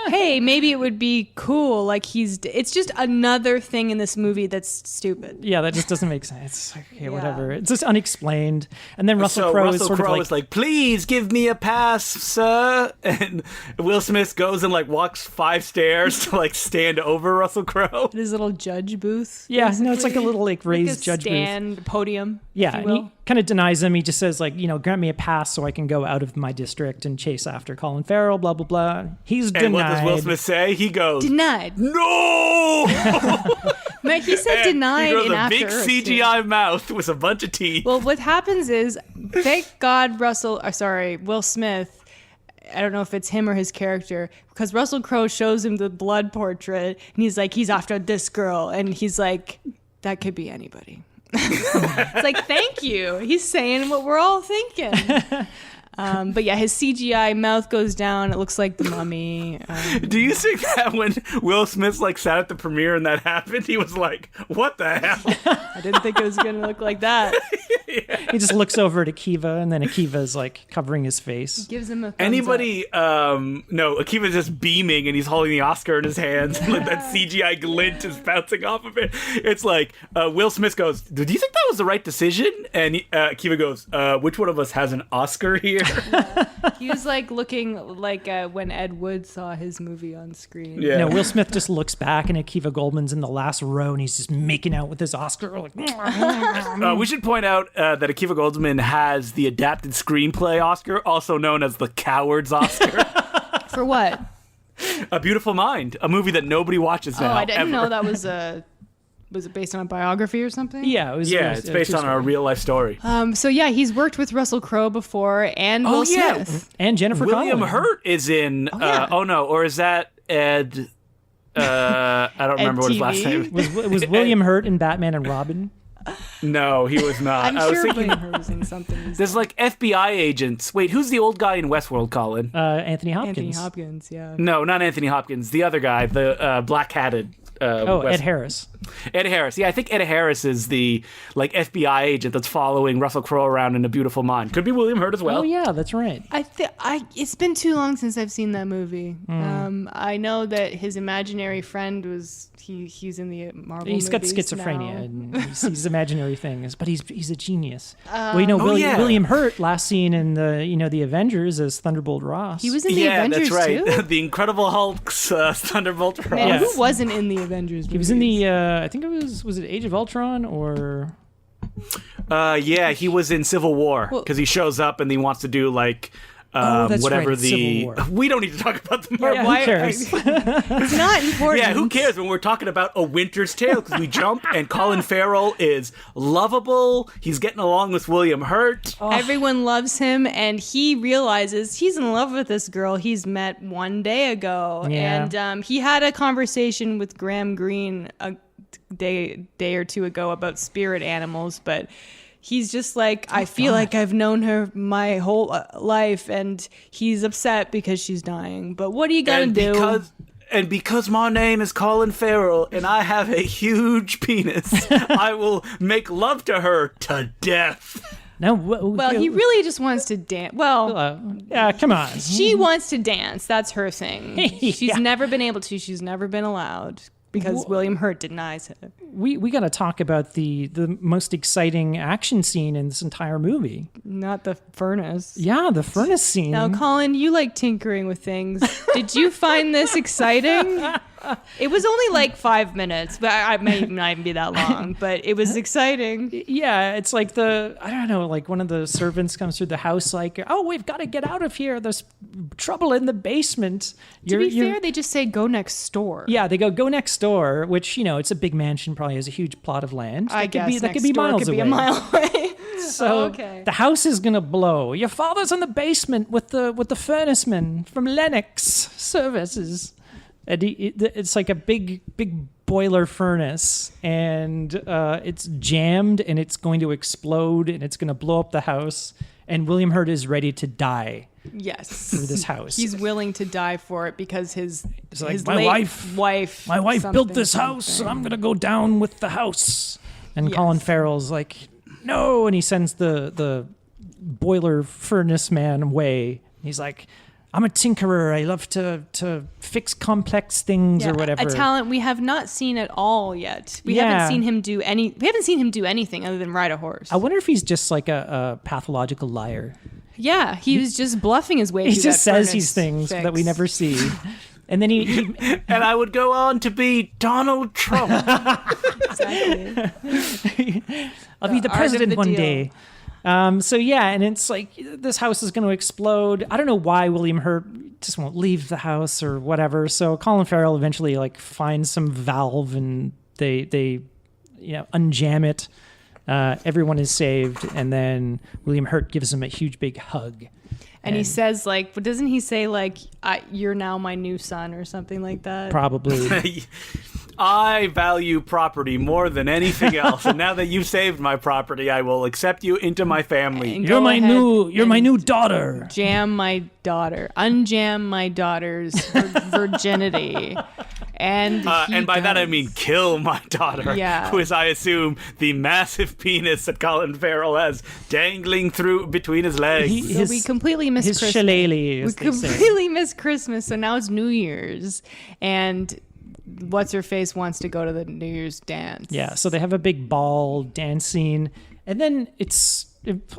hey, maybe it would be cool. Like, it's just another thing in this movie that's stupid. Yeah, that just doesn't make sense. Okay, Yeah. whatever. It's just unexplained. And then Russell So Crowe is Russell sort Crowe of is like, please give me a pass, sir. And Will Smith goes and like walks 5 stairs to like stand over Russell Crowe. His little judge booth. yeah, no, it's like a basically. little like raised Like a judge booth. stand podium. Yeah, if you and he will. kind of denies him. He just says like, grant me a pass so I can go out of my district and chase after Colin Farrell, blah, blah, blah. He's denied. And what does Will Smith say? He goes, Denied. no! But he said denied He goes in a After big Earth, too. CGI mouth with a bunch of teeth. Well, what happens is, thank God Will Smith, I don't know if it's him or his character, because Russell Crowe shows him the blood portrait, and he's like, he's after this girl, and he's like, that could be anybody. It's like, thank you. He's saying what we're all thinking. But yeah, his CGI mouth goes down. It looks like the Mummy. Do you think that when Will Smith like sat at the premiere and that happened, he was like, "What the hell?" I didn't think it was going to look like that. He just looks over at Akiva, and then Akiva's like covering his face. Gives him a thumbs Anybody? No, Akiva's just beaming and he's holding the Oscar in his hands, and like that CGI glint is bouncing off of it. It's like Will Smith goes, "Do you think that was the right decision?" And Akiva goes, "Which one of us has an Oscar here?" up. He was like looking like when Ed Wood saw his movie on screen. Yeah. No, Will Smith just looks back, and Akiva Goldman's in the last row, and he's just making out with his Oscar. Like, We should point out that Akiva Goldsman has the adapted screenplay Oscar, also known as the Cowards Oscar. For what? A Beautiful Mind, a movie that nobody watches now. I didn't ever. know that was a. Was it based on a biography or something? yeah, it was. Yeah, it's based on a real life story. So yeah, he's worked with Russell Crowe before and Will Smith. and Jennifer William Connelly. Hurt is in. yeah. Or is that Ed? I don't remember what his last TV? name. Was William Hurt in Batman and Robin? No, he was not. I'm I was sure thinking. William Hurt was in something. There's like FBI agents. Wait, who's the old guy in Westworld, Colin? Anthony Hopkins. Anthony Hopkins, yeah. No, not Anthony Hopkins. The other guy, the black-hatted. Ed Harris. Ed Harris. Yeah, I think Ed Harris is the like FBI agent that's following Russell Crowe around in A Beautiful Mind. Could be William Hurt as well. Oh yeah, that's right. It's been too long since I've seen that movie. I know that his imaginary friend was he's in the Marvel He's got movies schizophrenia now. and he sees imaginary things, but he's a genius. yeah. William Hurt last seen in the Avengers as Thunderbolt Ross. He was in the Yeah, Avengers that's right. too. The Incredible Hulk's Thunderbolt Ross. Man, Yeah. who wasn't in the Avengers movies? He was in the I think it was it Age of Ultron or Yeah, he was in Civil War because he shows up and he wants to do like that's whatever right, Civil War. We don't need to talk about the Marvel. Who cares? It's not important. Yeah, who cares when we're talking about A Winter's Tale? Because we jump and Colin Farrell is lovable. He's getting along with William Hurt. Everyone loves him, and he realizes he's in love with this girl he's met one day ago. Yeah. And he had a conversation with Graham Greene a day or two ago about spirit animals, but he's just like, I feel like I've known her my whole life, and he's upset because she's dying. But what are you gonna do? Because my name is Colin Farrell and I have a huge penis, I will make love to her to death. No, Well, he really just wants to dance. Well, yeah, come on. she wants to dance. That's her thing. She's Yeah. never been able to. She's never been allowed because William Hurt denies it. We got to talk about the most exciting action scene in this entire movie. Not the furnace. Yeah, the furnace scene. Now, Colin, you like tinkering with things. Did you find this exciting? It was only like 5 minutes, but I may not even be that long, but it was exciting. Yeah, it's like I don't know, like one of the servants comes through the house like, oh, we've got to get out of here. There's trouble in the basement. To be fair, they just say go next door. Yeah, they go next door, which, it's a big mansion, probably has a huge plot of land. I guess that could be miles away. A mile away. So the house is gonna blow. Your father's in the basement with the furnaceman from Lennox Services. And it's like a big boiler furnace, and it's jammed, and it's going to explode, and it's going to blow up the house. And William Hurt is ready to die. Yes, through this house. He's willing to die for it because his my late wife built this house, and I'm going to go down with the house. And Colin Farrell's like, no, and he sends the boiler furnace man away. He's like, I'm a tinkerer. I love to fix complex things or whatever. A talent we have not seen at all yet. We haven't seen him do anything other than ride a horse. I wonder if he's just like a pathological liar. Yeah, he was just bluffing his way through He just that says these things fix. that we never see. And then he and I would go on to be Donald Trump. Exactly. I'll be the president one day. So yeah, and it's like this house is going to explode. I don't know why William Hurt just won't leave the house or whatever. So Colin Farrell eventually like finds some valve and they unjam it. Everyone is saved, and then William Hurt gives him a huge big hug. And he says, like, doesn't he say, like, you're now my new son or something like that? Probably. I value property more than anything else, and now that you've saved my property, I will accept you into my family. You're my new daughter. Unjam my daughter's virginity. And by that I mean kill my daughter, who is, I assume, the massive penis that Colin Farrell has dangling through between his legs. We completely missed his Christmas. shillelagh, We completely missed Christmas, so now it's New Year's, and what's her face wants to go to the New Year's dance. Yeah, so they have a big ball dance scene, and then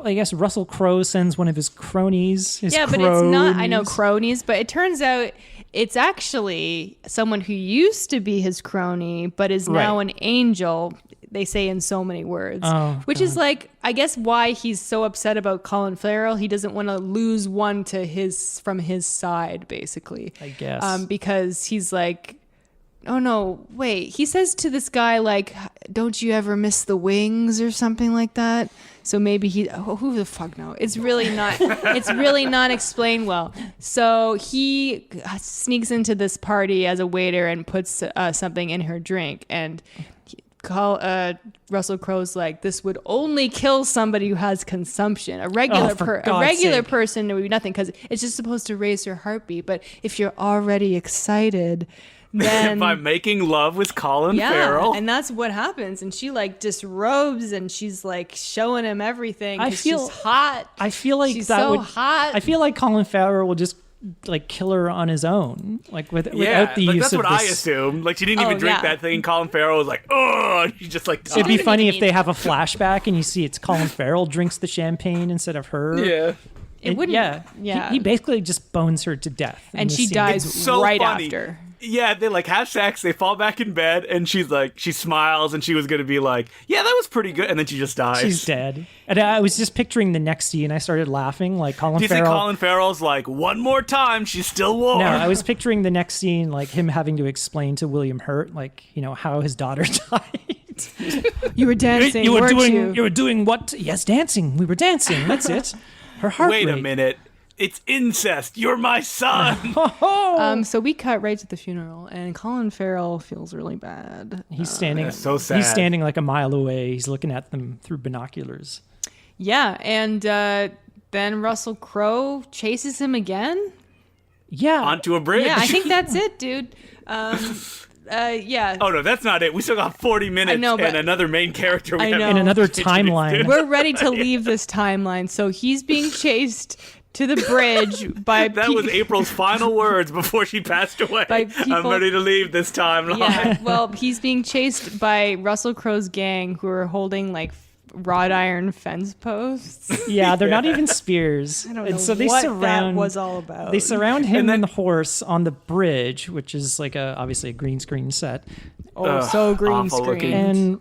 I guess Russell Crowe sends one of his cronies. But it's not. I know cronies, but it turns out it's actually someone who used to be his crony, but is now an angel. They say in so many words, which is like, I guess why he's so upset about Colin Farrell. He doesn't want to lose one from his side, basically. I guess because he's like, oh no, wait. He says to this guy like, "Don't you ever miss the wings?" or something like that. So maybe who the fuck knows? It's really not. It's really not explained well. So he sneaks into this party as a waiter and puts something in her drink, and Russell Crowe's like, this would only kill somebody who has consumption. A regular person would be nothing because it's just supposed to raise your heartbeat. But if you're already excited, then by making love with Colin Farrell, and that's what happens. And she like disrobes and she's like showing him everything. She's hot. I feel like she's hot. I feel like Colin Farrell will just like kill her on his own, like without the use that's of what I assumed. Like she didn't even drink that thing. Colin Farrell was like, oh, she just like. It'd be funny if they have a flashback and you see it's Colin Farrell drinks the champagne instead of her. Yeah. It wouldn't. Yeah. He basically just bones her to death. And she dies right after. Yeah, they like have sex, they fall back in bed, and she smiles, and she was gonna be like, yeah, that was pretty good, and then she just dies. She's dead. And I was just picturing the next scene. I started laughing, like Colin Do you Farrell. think Colin Farrell's like, one more time, she's still warm? No, I was picturing the next scene, like him having to explain to William Hurt, like, how his daughter died. You were dancing, you were doing you? You were doing what? Yes, dancing. We were dancing. That's it. Her heart Wait rate. a minute. It's incest. You're my son. So we cut right to the funeral, and Colin Farrell feels really bad. He's standing. That's so sad. He's standing like a mile away. He's looking at them through binoculars. Yeah, and then Russell Crowe chases him again. Yeah. Onto a bridge. Yeah, I think that's it, dude. Yeah. Oh no, that's not it. We still got 40 minutes know, but- and another main character. We I have know. In another introduced to. timeline. We're ready to leave this timeline. So he's being chased to the bridge by That was April's final words before she passed away. By I'm people- ready to leave this timeline. Yeah, well, he's being chased by Russell Crowe's gang, who are holding like wrought iron fence posts. Yeah, they're not even spears. I don't know and so they what surround, that was all about. They surround him And then- and the horse on the bridge, which is like obviously a green screen set. so green awful screen. looking.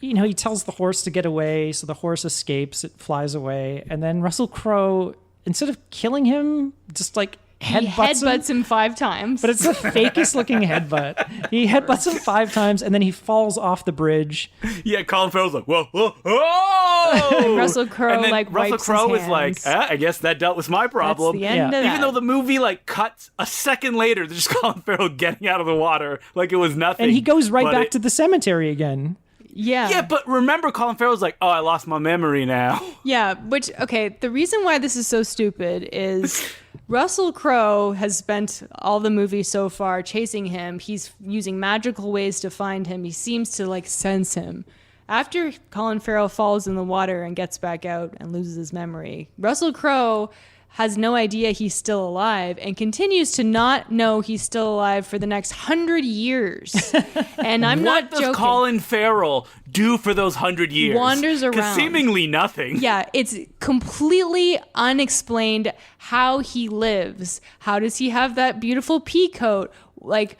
And he tells the horse to get away, so the horse escapes, it flies away, and then Russell Crowe, instead of killing him, just like He headbutts him. him 5 times. But it's the fakest looking headbutt. He headbutts him 5 times, and then he falls off the bridge. Yeah, Colin Farrell's like, whoa, whoa, whoa! And Russell Crowe, and then like, Russell wipes Crowe his is like, hands. I guess that dealt with my That's problem. the end Yeah. of that. Even though the movie like cuts a second later, there's just Colin Farrell getting out of the water like it was nothing. And he goes right But back to the cemetery again. Yeah, but remember, Colin Farrell's like, oh, I lost my memory now. Yeah, which, okay, the reason why this is so stupid is Russell Crowe has spent all the movie so far chasing him. He's using magical ways to find him. He seems to, like, sense him. After Colin Farrell falls in the water and gets back out and loses his memory, Russell Crowe has no idea he's still alive and continues to not know he's still alive for the next 100 years. And I'm not What does joking. Colin Farrell do for those 100 years? Wanders 'Cause around. seemingly nothing. Yeah, it's completely unexplained how he lives. How does he have that beautiful pea coat? Like,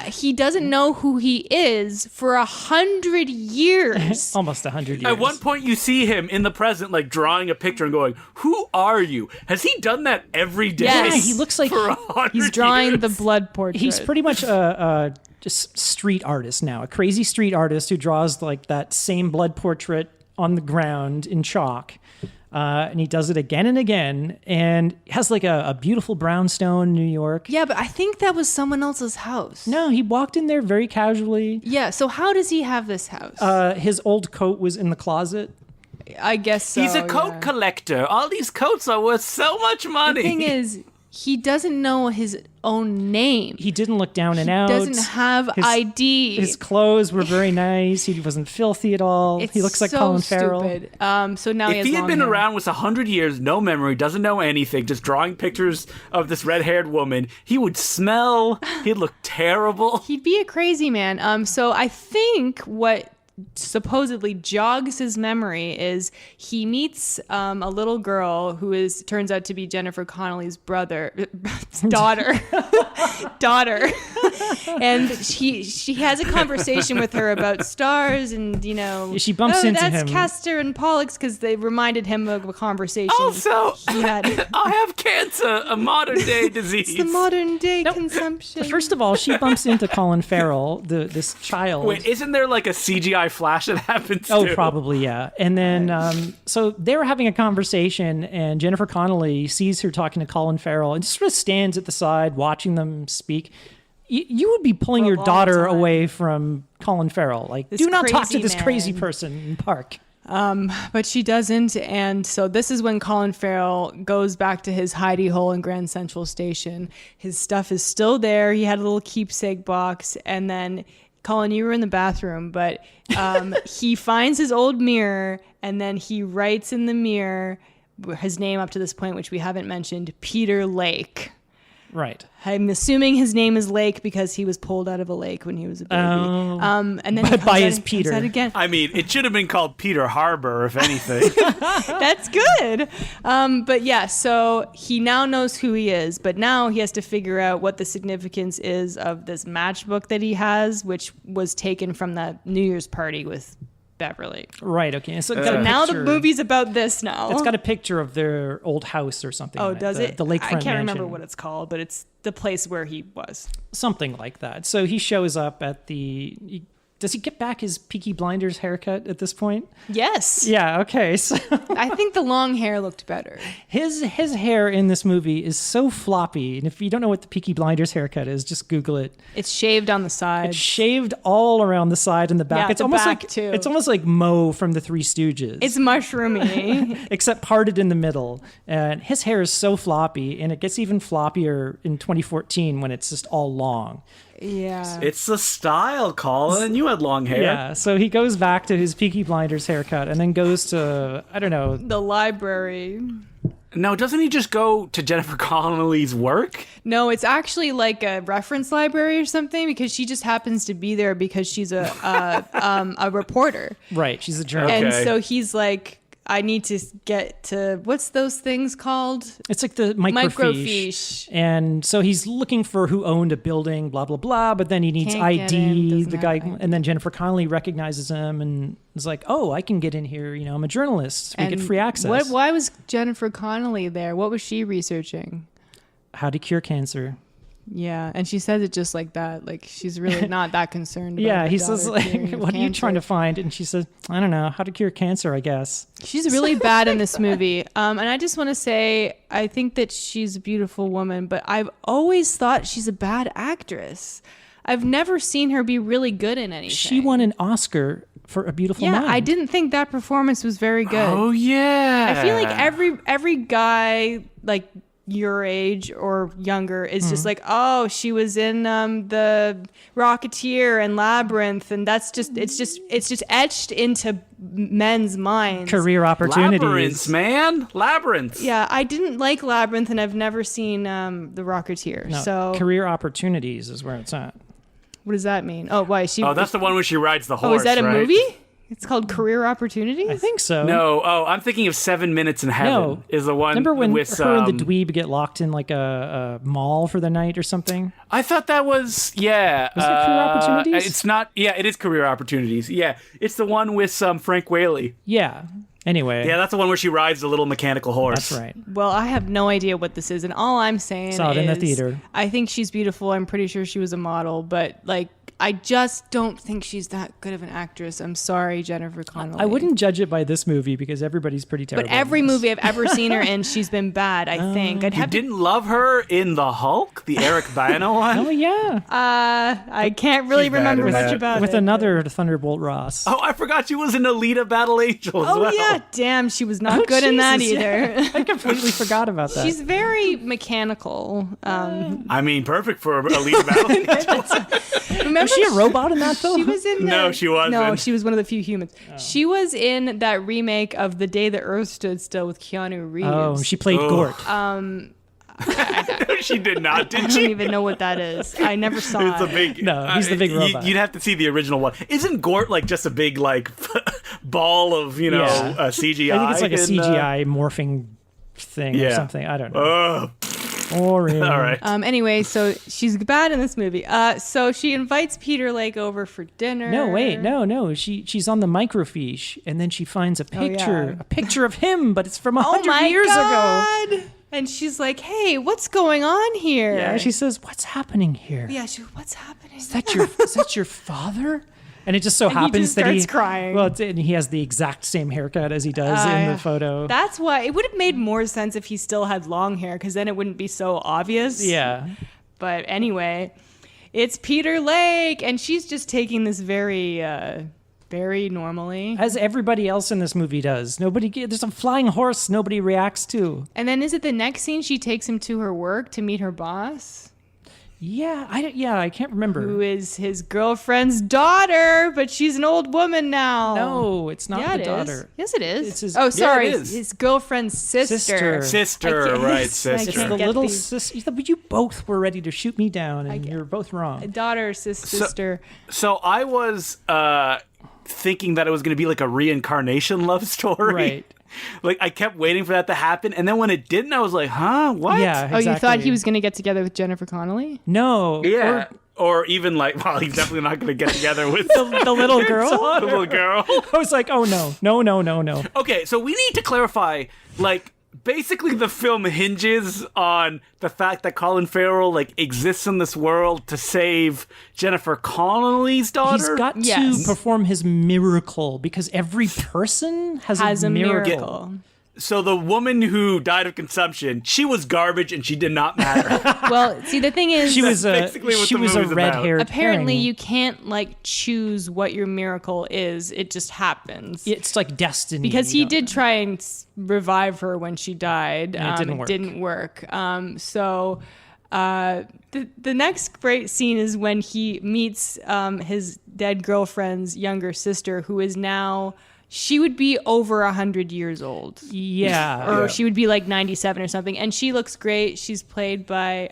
he doesn't know who he is for 100 years. Almost 100 years. At one point, you see him in the present, like drawing a picture and going, "Who are you?" Has he done that every day? Yes. Yeah, he looks like for 100 He's drawing years? the blood portrait. he's pretty much a just street artist now, a crazy street artist who draws like that same blood portrait on the ground in chalk. And he does it again and again, and has like a beautiful brownstone in New York. Yeah, but I think that was someone else's house. No, he walked in there very casually. Yeah, so how does he have this house? His old coat was in the closet. I guess so. He's a coat yeah. collector. All these coats are worth so much money. The thing is, he doesn't know his own name. He didn't look down and He out. doesn't have ID. His clothes were very nice. He wasn't filthy at all. It's He looks like so Colin Farrell. stupid. So now if he had long been hair. around with 100 years, no memory, doesn't know anything, just drawing pictures of this red-haired woman, he would smell. He'd look terrible. He'd be a crazy man. So I think what supposedly jogs his memory is he meets a little girl who turns out to be Jennifer Connelly's daughter, and she has a conversation with her about stars, and She bumps into that's him. Castor and Pollux, because they reminded him of a conversation Also, he had. I have cancer, a modern-day disease. It's the modern day consumption. First of all, she bumps into Colin Farrell, this child. Wait, isn't there like a CGI flash that happens Oh, too? probably, yeah. And then, so they were having a conversation, and Jennifer Connelly sees her talking to Colin Farrell and just sort of stands at the side watching them speak. You would be pulling For a your long daughter time. away from Colin Farrell. Like, This do not talk to crazy this crazy man. person in the park. But she doesn't, and so this is when Colin Farrell goes back to his hidey hole in Grand Central Station. His stuff is still there. He had a little keepsake box, and then Colin, you were in the bathroom, but he finds his old mirror, and then he writes in the mirror his name up to this point, which we haven't mentioned, Peter Lake. Right. I'm assuming his name is Lake because he was pulled out of a lake when he was a baby. And then but by his Peter. Again. I mean, it should have been called Peter Harbor, if anything. That's good. But yeah, so he now knows who he is, but now he has to figure out what the significance is of this matchbook that he has, which was taken from that New Year's party with Beverly. Right, okay. So now the movie's about this now. It's got a picture of their old house or something. Oh, does it? The lakefront I can't remember mansion. what it's called, but it's the place where he was. Something like that. So he shows up at does he get back his Peaky Blinders haircut at this point? Yes. Yeah, okay. So I think the long hair looked better. his hair in this movie is so floppy. And if you don't know what the Peaky Blinders haircut is, just Google it. It's shaved on the side. It's shaved all around the side and the back. Yeah, it's the almost back like too. It's almost like Mo from the Three Stooges. It's mushroomy. Except parted in the middle. And his hair is so floppy, and it gets even floppier in 2014 when it's just all long. Yeah. It's the style, Colin. You had long hair. Yeah, so he goes back to his Peaky Blinders haircut and then goes to, I don't know. The library. No, doesn't he just go to Jennifer Connelly's work? No, it's actually like a reference library or something because she just happens to be there because she's a reporter. Right, she's a journalist. And Okay. so he's like, I need to get to, what's those things called? It's like the microfiche. Microfiche. And so he's looking for who owned a building, blah, blah, blah, but then he needs Can't get in, ID. doesn't The have guy, ID. and then Jennifer Connelly recognizes him and is like, oh, I can get in here. You know, I'm a journalist. We get free access. Why was Jennifer Connelly there? What was she researching? How to cure cancer. Yeah, and she says it just like that. Like she's really not that concerned. About Yeah, her he says, daughter like, curing of what are you trying to cancer. find? And she says, I don't know, how to cure cancer, I guess. She's really bad in this movie. And I just want to say, I think that she's a beautiful woman, but I've always thought she's a bad actress. I've never seen her be really good in anything. She won an Oscar for A Beautiful Yeah, Mind. I didn't think that performance was very good. Oh, yeah. I feel like every guy like your age or younger is just like, oh, she was in the Rocketeer and Labyrinth, and it's just etched into men's minds. Career opportunities. Labyrinths, man. Labyrinths. Yeah, I didn't like Labyrinth, and I've never seen the Rocketeer. No, So career opportunities is where it's at. what does that mean? Oh, why she? Oh, that's the one where she rides the horse. Oh, is that a right? movie? It's called Career Opportunities. I think so. No. Oh, I'm thinking of 7 Minutes in Heaven. No. Is the one Remember when with her and the dweeb get locked in like a mall for the night or something? I thought that was yeah. Was it Career Opportunities? It's not. Yeah, it is Career Opportunities. Yeah, it's the one with Frank Whaley. Yeah. Anyway. Yeah, that's the one where she rides the little mechanical horse. That's right. Well, I have no idea what this is, and all I'm saying Saw it is in the theater. I think she's beautiful. I'm pretty sure she was a model, but like I just don't think she's that good of an actress. I'm sorry, Jennifer Connelly. I wouldn't judge it by this movie because everybody's pretty terrible. But every in this. movie I've ever seen her in, she's been bad. I think I'd You have. didn't love her in The Hulk, the Eric Bana one? Oh, yeah. I can't really She's bad remember in much that. about With it. another Thunderbolt Ross. Oh, I forgot she was in Alita Battle Angel as Oh well. yeah, damn, she was not Oh, good in that Jesus, either. yeah. I completely forgot about that. She's very mechanical. I mean, perfect for Alita Battle Angel. Remember Was she a robot in that, though? She was in. No, she wasn't. No, she was one of the few humans. She was in that remake of The Day the Earth Stood Still with Keanu Reeves. Oh, she played Oh. Gort. She did not, did I don't she? even know what that is. I never saw It's a it. big. No, he's the big robot. You'd have to see the original one. Isn't Gort like just a big like ball of Yeah. CGI? I think it's like a in, CGI morphing thing or yeah. something. I don't know. Ugh. Boring. All right. Anyway, so she's bad in this movie. So she invites Peter Lake over for dinner. No, wait, no. She's on the microfiche, and then she finds a picture, of him, but it's from 100 Oh my years ago. God. And she's like, "Hey, what's going on here?" Yeah, she says, "What's happening here? Yeah, what's happening? Is that your father?" And it just so he happens just that he starts crying. Well, and he has the exact same haircut as he does in the photo. That's why it would have made more sense if he still had long hair, because then it wouldn't be so obvious. Yeah. But anyway, it's Peter Lake, and she's just taking this very, very normally. As everybody else in this movie does. There's a flying horse nobody reacts to. And then is it the next scene she takes him to her work to meet her boss? I can't remember. Who is his girlfriend's daughter, but she's an old woman now. No, it's not the it daughter. is. Yes, it is. It's his- oh, sorry. it is. His girlfriend's sister. Sister, right, sister. It's the little sister. But you both were ready to shoot me down, and you're both wrong. Daughter, sister. So I was thinking that it was going to be like a reincarnation love story. Right. Like, I kept waiting for that to happen, and then when it didn't, I was like, huh, what? Yeah, exactly. Oh, you thought he was going to get together with Jennifer Connelly? No. Yeah. Or even like, well, he's definitely not going to get together with The little girl? the little girl. I was like, oh, no. Okay, so we need to clarify, like, basically the film hinges on the fact that Colin Farrell, like, exists in this world to save Jennifer Connelly's daughter. He's got Yes. to perform his miracle because every person has a miracle. So the woman who died of consumption, she was garbage and she did not matter. Well, see, the thing is, She was a basically what the movie's about. red-haired apparently herring. you can't, like, choose what your miracle is. It just happens. It's like destiny. Because You he don't- did try and revive her when she died. And it didn't work. So the next great scene is when he meets his dead girlfriend's younger sister, who is now... She would be over 100 years old. Yeah. Or she would be like 97 or something. And she looks great. She's played by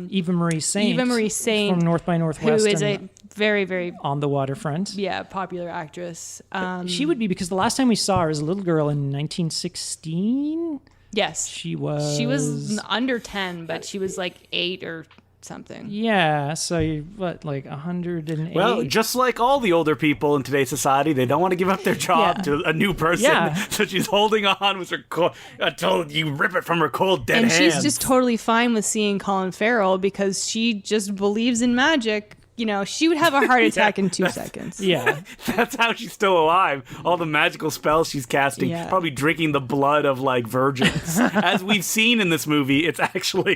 Eva Marie Saint. Eva Marie Saint. From North by Northwest. who is and a very, very, On the Waterfront. popular actress. She would be, because the last time we saw her as a little girl in 1916, Yes. she was... She was under 10, but she was like 8 or something. Yeah, so like 108? Well, just like all the older people in today's society, they don't want to give up their job to a new person. Yeah. So she's holding on with her until you rip it from her cold, dead And hands. she's just totally fine with seeing Colin Farrell because she just believes in magic. You know, she would have a heart attack in 2 seconds. Yeah. That's how she's still alive. All the magical spells she's casting, Yeah. probably drinking the blood of, like, virgins. As we've seen in this movie, it's actually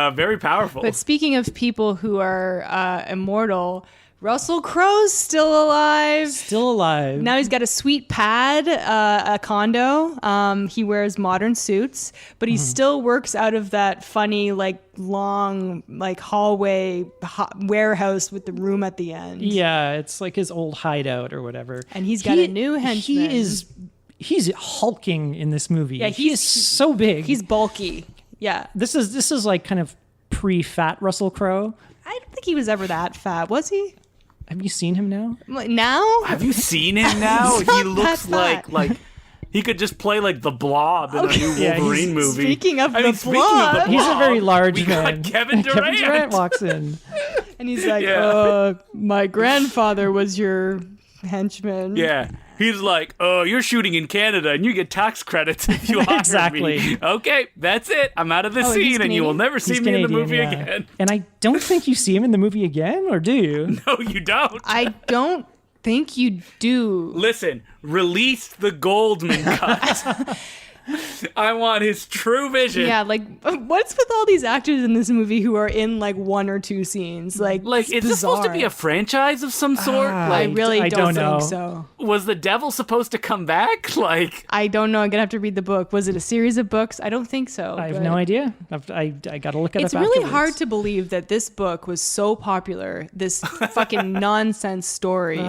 very powerful. But speaking of people who are immortal, Russell Crowe's still alive. Still alive. Now he's got a sweet pad, a condo. He wears modern suits, but he still works out of that funny, like, long, like, hallway warehouse with the room at the end. Yeah, it's like his old hideout or whatever. And he's got a new henchman. He's hulking in this movie. Yeah, he is so big. He's bulky. Yeah. This is like kind of pre-fat Russell Crowe. I don't think he was ever that fat, was he? Have you seen him now? Now? Have you seen him now? He's not He looks that fat. like he could just play like the Blob in a new Yeah, Wolverine movie. speaking of the speaking of Blob. the He's a Blob, very large we man. got Kevin Durant. Kevin Durant walks in. And he's like, Yeah. my grandfather was your henchman. Yeah. He's like, oh, you're shooting in Canada and you get tax credits if you hire Exactly. me. Okay, that's it. I'm out of the he's scene and you will Canadian? never see He's me in the Canadian, movie yeah. again. And I don't think you see him in the movie again, or do you? No, you don't. I don't think you do. Listen, release the Goldman cut. I want his true vision. Yeah, like, what's with all these actors in this movie who are in, like, 1 or 2 scenes? Like, Like, is this supposed to be a franchise of some sort? I really I don't don't know. think so. Was the devil supposed to come back? Like, I don't know. I'm going to have to read the book. Was it a series of books? I don't think so. I have but no idea. I got to look it It's up really afterwards. hard to believe that this book was so popular, this fucking nonsense story,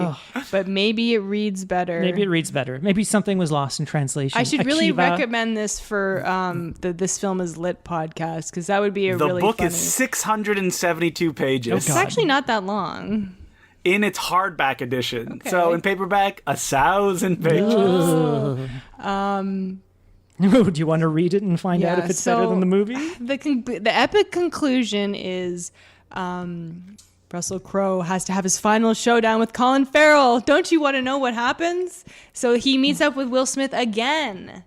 but maybe it reads better. Maybe it reads better. Maybe something was lost in translation. I should really Akiva- recommend this for the This Film Is Lit podcast, because that would be a the really book funny. is 672 pages Oh, It's God. actually not that long. in its hardback edition. Okay. So in paperback, 1,000 pages. Do you want to read it and find out if it's better than the movie? The epic conclusion is Russell Crowe has to have his final showdown with Colin Farrell. Don't you want to know what happens? So he meets up with Will Smith again.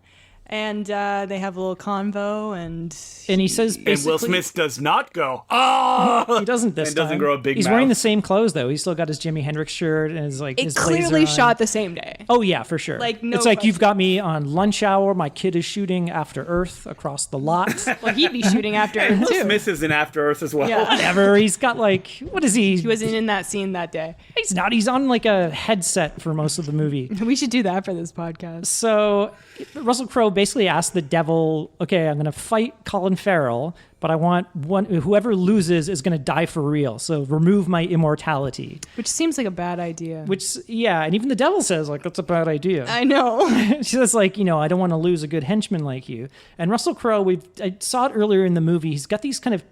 And they have a little convo, and And he says And basically... Will Smith does not go, oh! He doesn't this And doesn't time. grow a big He's mouth. wearing the same clothes, though. He's still got his Jimi Hendrix shirt and his, like, it his clearly blazer on. shot the same day. Oh, yeah, for sure. Like, no it's like, you've question. got me on lunch hour. My kid is shooting After Earth across the lot. Well, he'd be shooting after it Will too. Smith is in After Earth as well. Yeah. Whatever. He's got, like... What is he? He wasn't in that scene that day. He's not. He's on, like, a headset for most of the movie. We should do that for this podcast. So Russell Crowe basically asked the devil, okay, I'm going to fight Colin Farrell, but I want whoever loses is going to die for real. So remove my immortality. Which seems like a bad idea. And even the devil says, like, that's a bad idea. I know. She says, like, I don't want to lose a good henchman like you. And Russell Crowe, I saw it earlier in the movie. He's got these kind of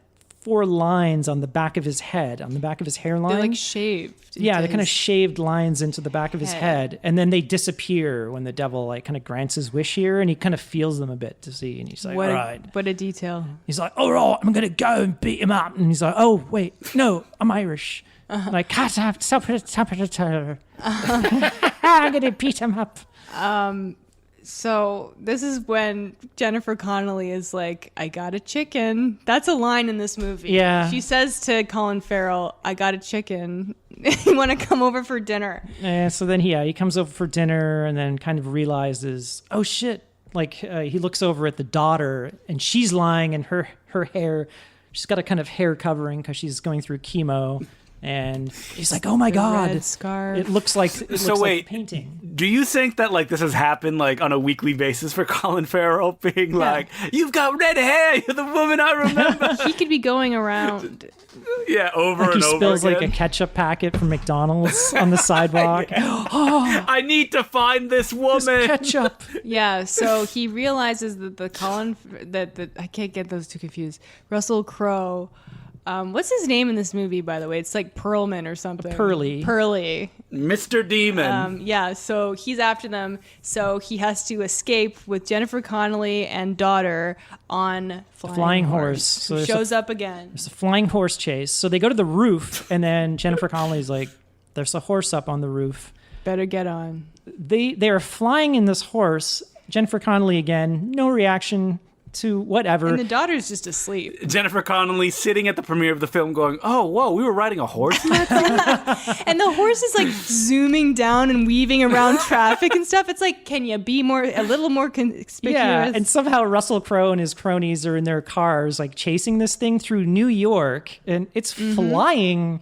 4 lines on the back of his head, on the back of his hairline. They're like shaved. Yeah, they're kind of shaved lines into the back of his head. And then they disappear when the devil like kind of grants his wish here, and he kind of feels them a bit to see. And he's like, all right. What a detail. He's like, all right, I'm going to go and beat him up. And he's like, oh, wait, no, I'm Irish. Like, I'm going to beat him up. So this is when Jennifer Connelly is like, I got a chicken. That's a line in this movie. Yeah. She says to Colin Farrell, I got a chicken. You want to come over for dinner? So then, he comes over for dinner and then kind of realizes, oh, shit. Like, he looks over at the daughter and she's lying in her hair. She's got a kind of hair covering because she's going through chemo. And he's like, "Oh my God, red scarf. It looks like like painting." Do you think that like this has happened like on a weekly basis for Colin Farrell being like, "You've got red hair, you're the woman I remember"? He could be going around. Yeah, over like and he over spills again. like a ketchup packet from McDonald's on the sidewalk. Oh, I need to find this woman. This ketchup. Yeah, so he realizes that I can't get those two confused. Russell Crowe. What's his name in this movie, by the way? It's like Perlman or something. Pearly. Mr. Demon. Yeah, so he's after them. So he has to escape with Jennifer Connelly and daughter on flying horse. So shows up again. There's a flying horse chase. So they go to the roof, and then Jennifer Connelly's like, there's a horse up on the roof. Better get on. They are flying in this horse. Jennifer Connelly again, no reaction to whatever. And the daughter's just asleep. Jennifer Connelly sitting at the premiere of the film going, oh, whoa, we were riding a horse in that thing? And the horse is like zooming down and weaving around traffic and stuff. It's like, can you be a little more conspicuous? Yeah, and somehow Russell Crowe and his cronies are in their cars like chasing this thing through New York, and it's flying.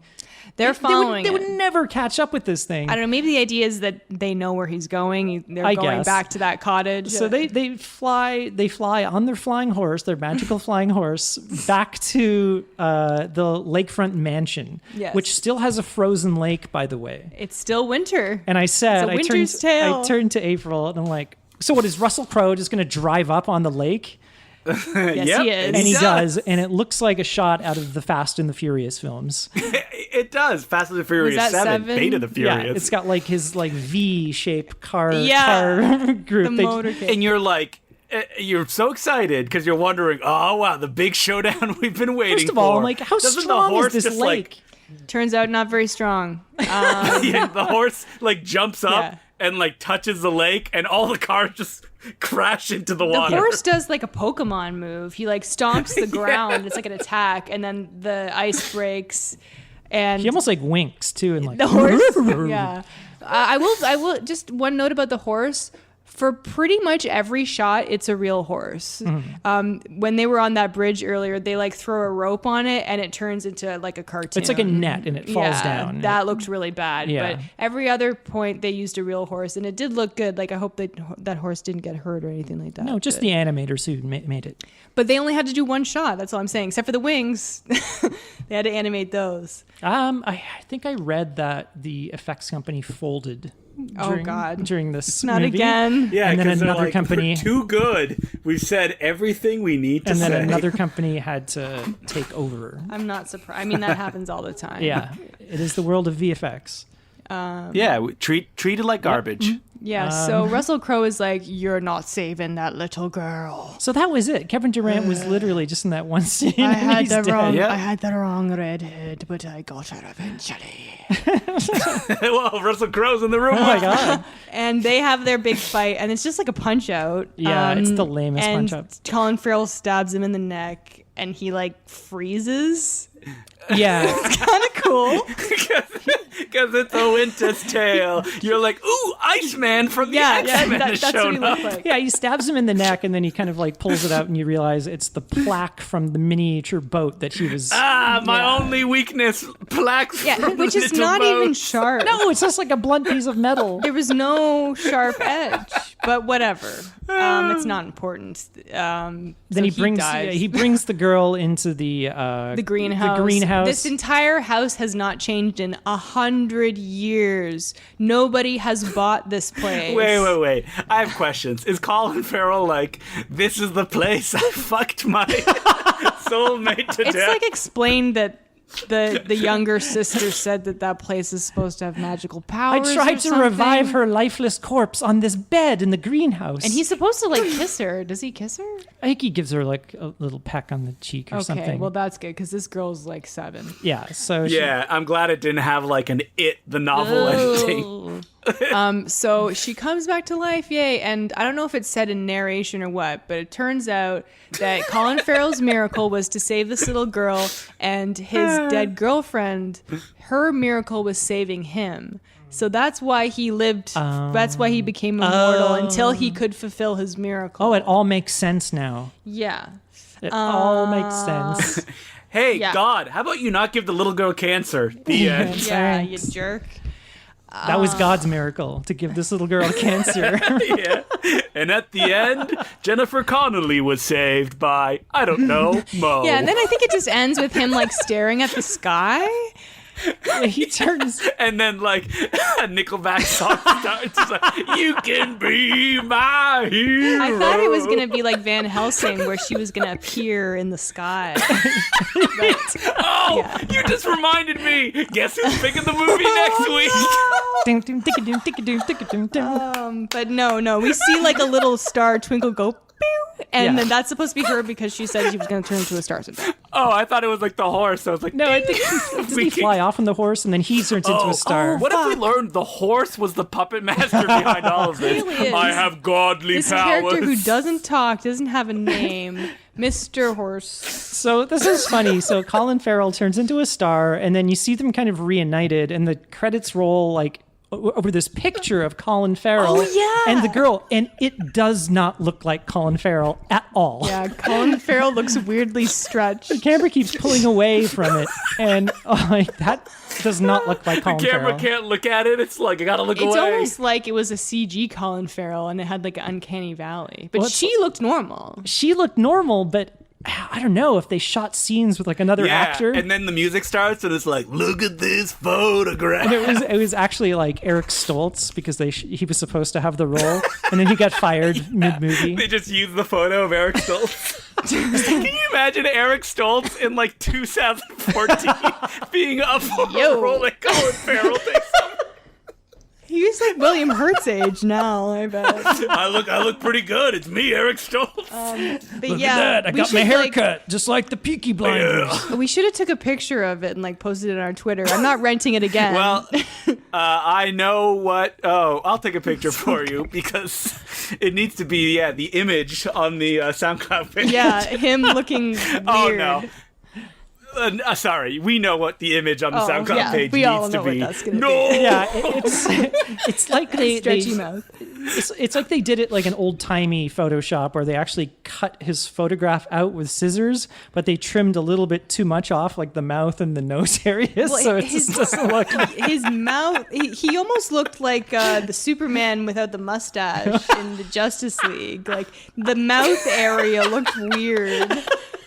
They're following They would never catch up with this thing. I don't know. Maybe the idea is that they know where he's going. They're I going guess. back to that cottage. So they fly on their flying horse, their magical flying horse, back to the lakefront mansion, which still has a frozen lake, by the way. It's still winter. And I said, it's a winter's tale. I turned to April and I'm like, so what, is Russell Crowe just going to drive up on the lake? Yes, Yep, he is. And he does, and it looks like a shot out of the Fast and the Furious films. It does. Fast and the Furious that 7, seven? Fate of the Furious. Yeah, it's got like his like V-shaped car group. The motorcade. And you're like, you're so excited because you're wondering, oh, wow, the big showdown we've been waiting for. First of all, I'm like, how Doesn't strong the horse is this just, lake? Turns out not very strong. The horse like jumps up Yeah. and like touches the lake, and all the cars just crash into the water. The horse does like a Pokemon move. He like stomps the ground. It's like an attack, and then the ice breaks. And He almost like winks too, and like the horse. Yeah, I will. Just one note about the horse. For pretty much every shot, it's a real horse. When they were on that bridge earlier, they like throw a rope on it and it turns into like a cartoon. It's like a net and it falls down. That looked really bad. Yeah. But every other point they used a real horse and it did look good. Like I hope that horse didn't get hurt or anything like that. No, just the animators who made it. But they only had to do one shot. That's all I'm saying. Except for the wings, they had to animate those. I think I read that the effects company folded. During this Not movie. again. Yeah, and then 'cause they're another like, company. "We're too good. We've said everything we need to And say." then another company had to take over. I'm not surprised. I mean, that happens all the time. Yeah, it is the world of VFX. Yeah, treat it like garbage. Yeah, so Russell Crowe is like, you're not saving that little girl. So that was it. Kevin Durant was literally just in that one scene. I and had he's the dead. wrong. Yeah. I had the wrong redhead, but I got her eventually. Well, Russell Crowe's in the room. Oh my god! And they have their big fight, and it's just like a punch out. Yeah, it's the lamest and punch out. Colin Farrell stabs him in the neck, and he like freezes. Yeah, It's kind of cool. Because it's a winter's tale. You're like, ooh, Iceman from the X-Men has that's what shown he up. looked like. yeah. He stabs him in the neck, and then he kind of like pulls it out, and you realize it's the plaque from the miniature boat that he was. My only weakness, plaques Yeah, from which the is little not boat. even sharp. No, it's just like a blunt piece of metal. There was no sharp edge. But whatever. It's not important. Then so he brings dies. he brings the girl into the greenhouse. The greenhouse. This entire house has not changed in 100 years. Nobody has bought this place. Wait. I have questions. Is Colin Farrell like, this is the place I fucked my soulmate to death? It's like explained that the younger sister said that place is supposed to have magical powers. I tried to something. revive her lifeless corpse on this bed in the greenhouse. And he's supposed to like kiss her. Does he kiss her? I think he gives her like a little peck on the cheek or something. Okay, well that's good because this girl's like 7. Yeah, so Yeah, I'm glad it didn't have like an It, the novel ending. So she comes back to life, yay. And I don't know if it's said in narration or what, but it turns out that Colin Farrell's miracle was to save this little girl, and his dead girlfriend, her miracle was saving him. So that's why he lived, that's why he became immortal until he could fulfill his miracle. Oh, it all makes sense now. Yeah. It all makes sense. Hey, Yeah. God, how about you not give the little girl cancer? The end. Yeah, you jerk. That was God's miracle, to give this little girl cancer. Yeah. And at the end, Jennifer Connelly was saved by, I don't know, Mo. Yeah, and then I think it just ends with him like staring at the sky. He turns. And then, like, a Nickelback song starts. It's like, you can be my hero. I thought it was going to be like Van Helsing, where she was going to appear in the sky. Oh, you just reminded me. Guess who's picking the movie next week? Ding, ding, ding, ding, ding, ding, ding, ding, ding. But no, we see like a little star twinkle go, pew, and Yeah. then that's supposed to be her because she said she was going to turn into a star someday. Oh, I thought it was like the horse. So I was like, No, I think does he fly off on the horse and then he turns into a star? What if we learned the horse was the puppet master behind all of this? Really is. I have godly This powers. character who doesn't talk, doesn't have a name, Mr. Horse. So this is funny. So Colin Farrell turns into a star, and then you see them kind of reunited, and the credits roll like over this picture of Colin Farrell and the girl, and it does not look like Colin Farrell at all. Yeah, Colin Farrell looks weirdly stretched. The camera keeps pulling away from it, and like that does not look like Colin The camera Farrell. can't look at it. It's like, I gotta look It's away. almost like it was a CG Colin Farrell and it had like an uncanny valley. But Well, it's- she looked normal. She looked normal, but I don't know if they shot scenes with like another actor. And then the music starts, and it's like, look at this photograph. And it was actually like Eric Stoltz because he was supposed to have the role, and then he got fired mid movie. They just use the photo of Eric Stoltz. Can you imagine Eric Stoltz in like 2014 being up for a role that Colin Farrell takes up? He's like William Hurt's age now, I bet. I look pretty good. It's me, Eric Stoltz. But Look yeah, at that! I we got my should, hair like- cut just like the Peaky Blinders. We should have took a picture of it and like posted it on our Twitter. I'm not renting it again. Well, I know what. Oh, I'll take a picture for you because it needs to be the image on the SoundCloud page. yeah, him looking weird. Oh no. Sorry, we know what the image on the SoundCloud yeah, page we all needs know to be. what that's gonna No. be. Yeah, it's like they Stretchy mouth. it's like they did it like an old timey Photoshop where they actually cut his photograph out with scissors, but they trimmed a little bit too much off, like the mouth and the nose areas, Well, so it his- just doesn't look. His mouth, he almost looked like the Superman without the mustache in the Justice League. Like the mouth area looked weird.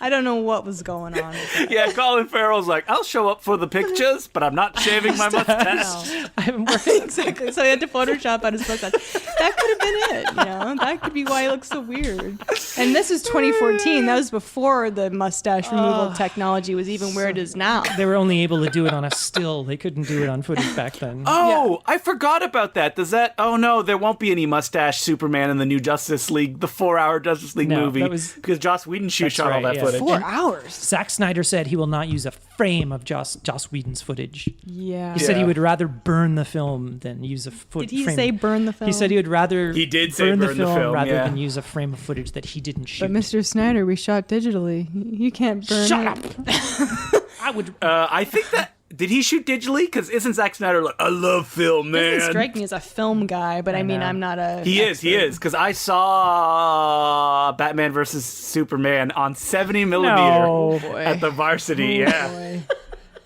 I don't know what was going on with that. Yeah, Colin Farrell's like, I'll show up for the pictures, but I'm not shaving my mustache. No. I haven't worked. Exactly. So he had to Photoshop out his mustache. That could have been it, you know? That could be why he looks so weird. And this is 2014. That was before the mustache removal technology was even where it is now. They were only able to do it on a still. They couldn't do it on footage back then. Oh, I forgot about that. Does that? Oh no, there won't be any mustache Superman in the new Justice League, the 4-hour Justice League No, movie, that was- because Joss Whedon That's shot all right, that yeah. footage. 4 hours. Zack Snyder said he will not use a frame of Joss Whedon's footage. Yeah. He said he Yeah. would rather burn the film than use a Did he frame. say burn the film? He said he would rather He did say burn the burn the film film, rather yeah. than use a frame of footage that he didn't shoot. But Mr. Snyder, we shot digitally. You can't burn Shut it. up! I would. I think that did he shoot digitally? Because isn't Zack Snyder like, I love film, man? Doesn't strike me as a film guy, but I mean, know. I'm not a. He is. Because I saw Batman versus Superman on 70 millimeter No. Boy. at the Varsity. Oh, yeah, boy.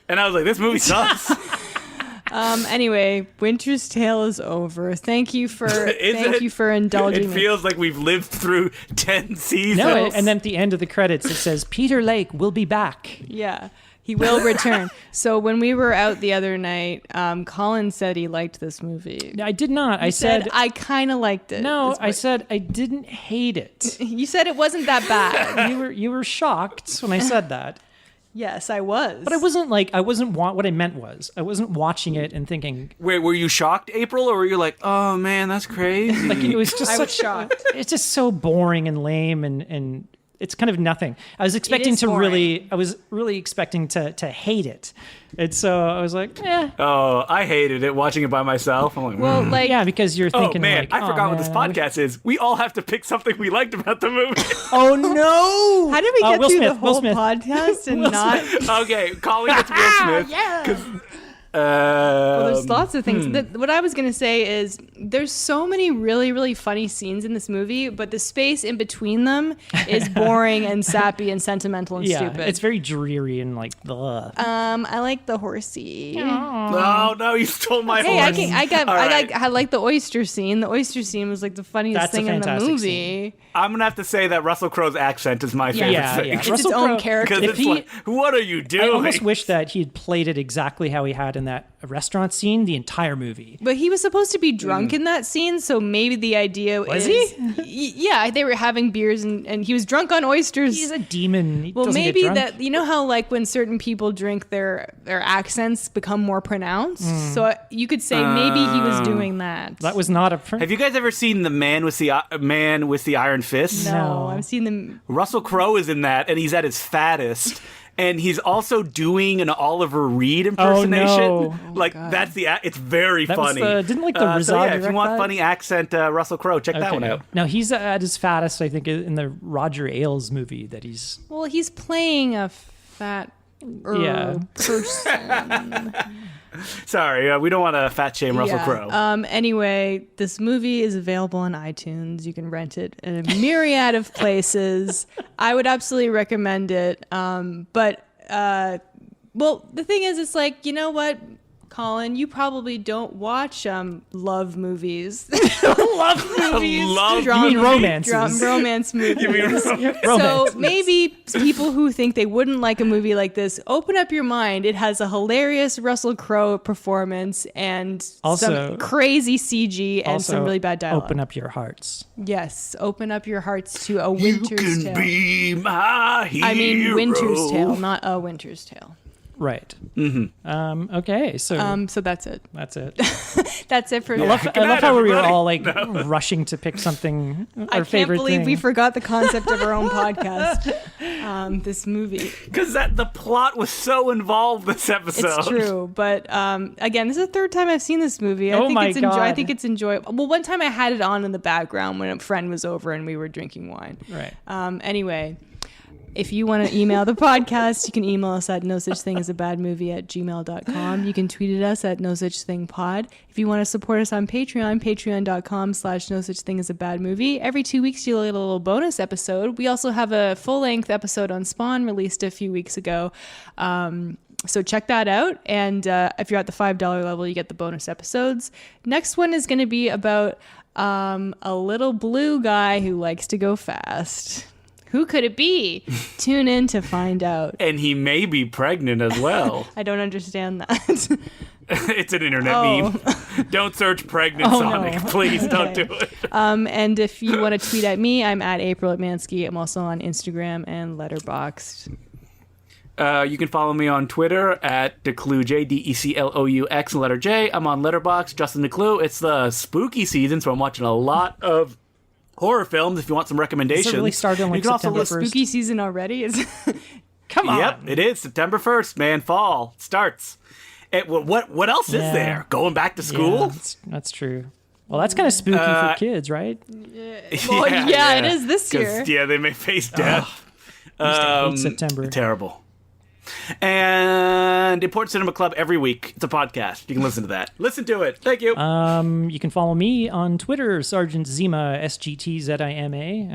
and I was like, this movie sucks. Anyway, Winter's Tale is over. Thank you for indulging It me. feels like we've lived through 10 seasons. No, and then at the end of the credits, it says, Peter Lake will be back. Yeah, he will return. So when we were out the other night, Colin said he liked this movie. I did not. I said said I kind of liked it. no. I said I didn't hate it. You said it wasn't that bad. You were shocked when I said that. Yes, I was. But what I meant was, I wasn't watching it and thinking, Wait, were you shocked, April, or were you like, oh man, that's crazy? like, it was just I such, was shocked. it's just so boring and lame and it's kind of nothing. I was expecting is boring. I was really expecting to hate it. And so I was like, Oh, I hated it watching it by myself. I'm like, Well, like, yeah, because you're oh thinking man, like, I forgot what this man, podcast is. We all have to pick something we liked about the movie. Oh no! how did we get Will through Smith, the Will whole Smith. podcast and not? Okay, Colin gets Will Smith. Yeah. Well, there's lots of things. What I was going to say is there's so many really, really funny scenes in this movie, but the space in between them is boring and sappy and sentimental and stupid. It's very dreary and like, ugh. I like the horsey. Oh no, you stole my Hey, horse. I like the oyster scene. The oyster scene was like the funniest That's a thing in the fantastic movie. I'm gonna have to say that Russell Crowe's accent is my favorite Yeah, thing. yeah. It's Russell its own Crowe- character. Because If it's like, what are you doing? I almost wish that he had played it exactly how he had in that restaurant scene the entire movie. But he was supposed to be drunk in that scene, so maybe the idea Was Yeah, they were having beers and he was drunk on oysters. He's a demon. He Well, doesn't maybe get drunk. that, you know how like when certain people drink, their accents become more pronounced. So you could say maybe he was doing that. That was not a. Have you guys ever seen the Man with the Iron Fist? No, No. I've seen them. Russell Crowe is in that, and he's at his fattest. And he's also doing an Oliver Reed impersonation. no. Like God. that's it's very That was funny. didn't like the so Rizal yeah, if you direct want that? funny accent, Russell Crowe, check that one out. No, he's at his fattest, I think, in the Roger Ailes movie that he's. Well, he's playing a fat Yeah. person. Sorry, we don't want to fat shame Russell Yeah. Crowe. Anyway, this movie is available on iTunes. You can rent it in a myriad of places. I would absolutely recommend it. But the thing is, it's like, you know what, Colin, you probably don't watch love movies. Love movies. Love Drama- You mean romances. Romance movies. You mean So Romance. maybe people who think they wouldn't like a movie like this, open up your mind. It has a hilarious Russell Crowe performance and Also- some crazy CG and some really bad dialogue. Open up your hearts. Yes, open up your hearts to a You Winter's can Tale. be my hero. I mean Winter's Tale, not a Winter's Tale. Right. Mm-hmm. Okay, so So that's it. that's it. That's it for I me. love Good how night, we were everybody. all like rushing to pick something. Our I can't favorite believe thing. we forgot the concept of our own podcast. This movie. Because the plot was so involved this episode. It's true, but again, this is the third time I've seen this movie. I Oh think my I God. think it's enjoyable. Well, one time I had it on in the background when a friend was over and we were drinking wine. Right. Anyway, if you want to email the podcast, you can email us at nosuchthingasabadmovie@gmail.com. You can tweet at us at nosuchthingpod. If you want to support us on Patreon, patreon.com/nosuchthingasabadmovie. Every 2 weeks, you'll get a little bonus episode. We also have a full-length episode on Spawn released a few weeks ago. So check that out. And if you're at the $5 level, you get the bonus episodes. Next one is going to be about a little blue guy who likes to go fast. Who could it be? Tune in to find out. And he may be pregnant as well. I don't understand that. It's an internet Oh. meme. Don't search pregnant Sonic. no. Please don't do it. And if you want to tweet at me, I'm at April Atmansky. I'm also on Instagram and Letterboxd. You can follow me on Twitter at DeCluJ, DECLOUX, letter J. I'm on Letterboxd, Justin DeClue. It's the spooky season, so I'm watching a lot of horror films if you want some recommendations. Does it really start on, like, You can also September listen- 1st? Spooky season already? Come on. Yep, it is September 1st, man. Fall starts. What else is Yeah. there? Going back to Yeah, school? that's true. Well, that's kind of spooky for kids, right? Well, yeah, it is this 'Cause, year. Yeah, they may face death. I used to hate September. Terrible. And Import Cinema Club every week. It's a podcast. You can listen to that. Listen to it. Thank you. You can follow me on Twitter, Sergeant Zima, SGTZIMA.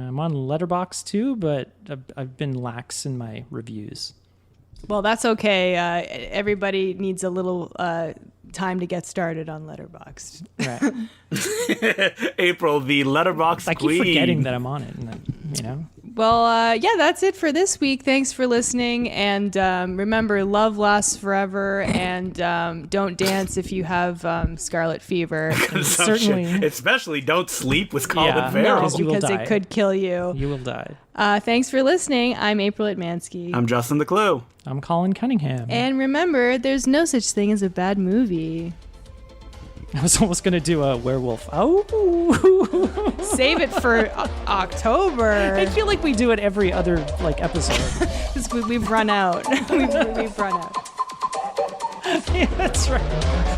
I'm on Letterboxd too, but I've been lax in my reviews. Well, that's okay. Everybody needs a little time to get started on Letterboxd. Right. April, the Letterboxd I queen. keep forgetting that I'm on it, and then, Well, yeah, that's it for this week. Thanks for listening. And remember, love lasts forever. And don't dance if you have scarlet fever. certainly. Especially don't sleep with Colin Yeah, Farrell. because you will because die. it could kill you. You will die. Thanks for listening. I'm April Atmansky. I'm Justin the Clue. I'm Colin Cunningham. And remember, there's no such thing as a bad movie. I was almost going to do a werewolf. Oh. Save it for October. I feel like we do it every other episode. 'Cause we've run out. We've run out. Yeah, that's right.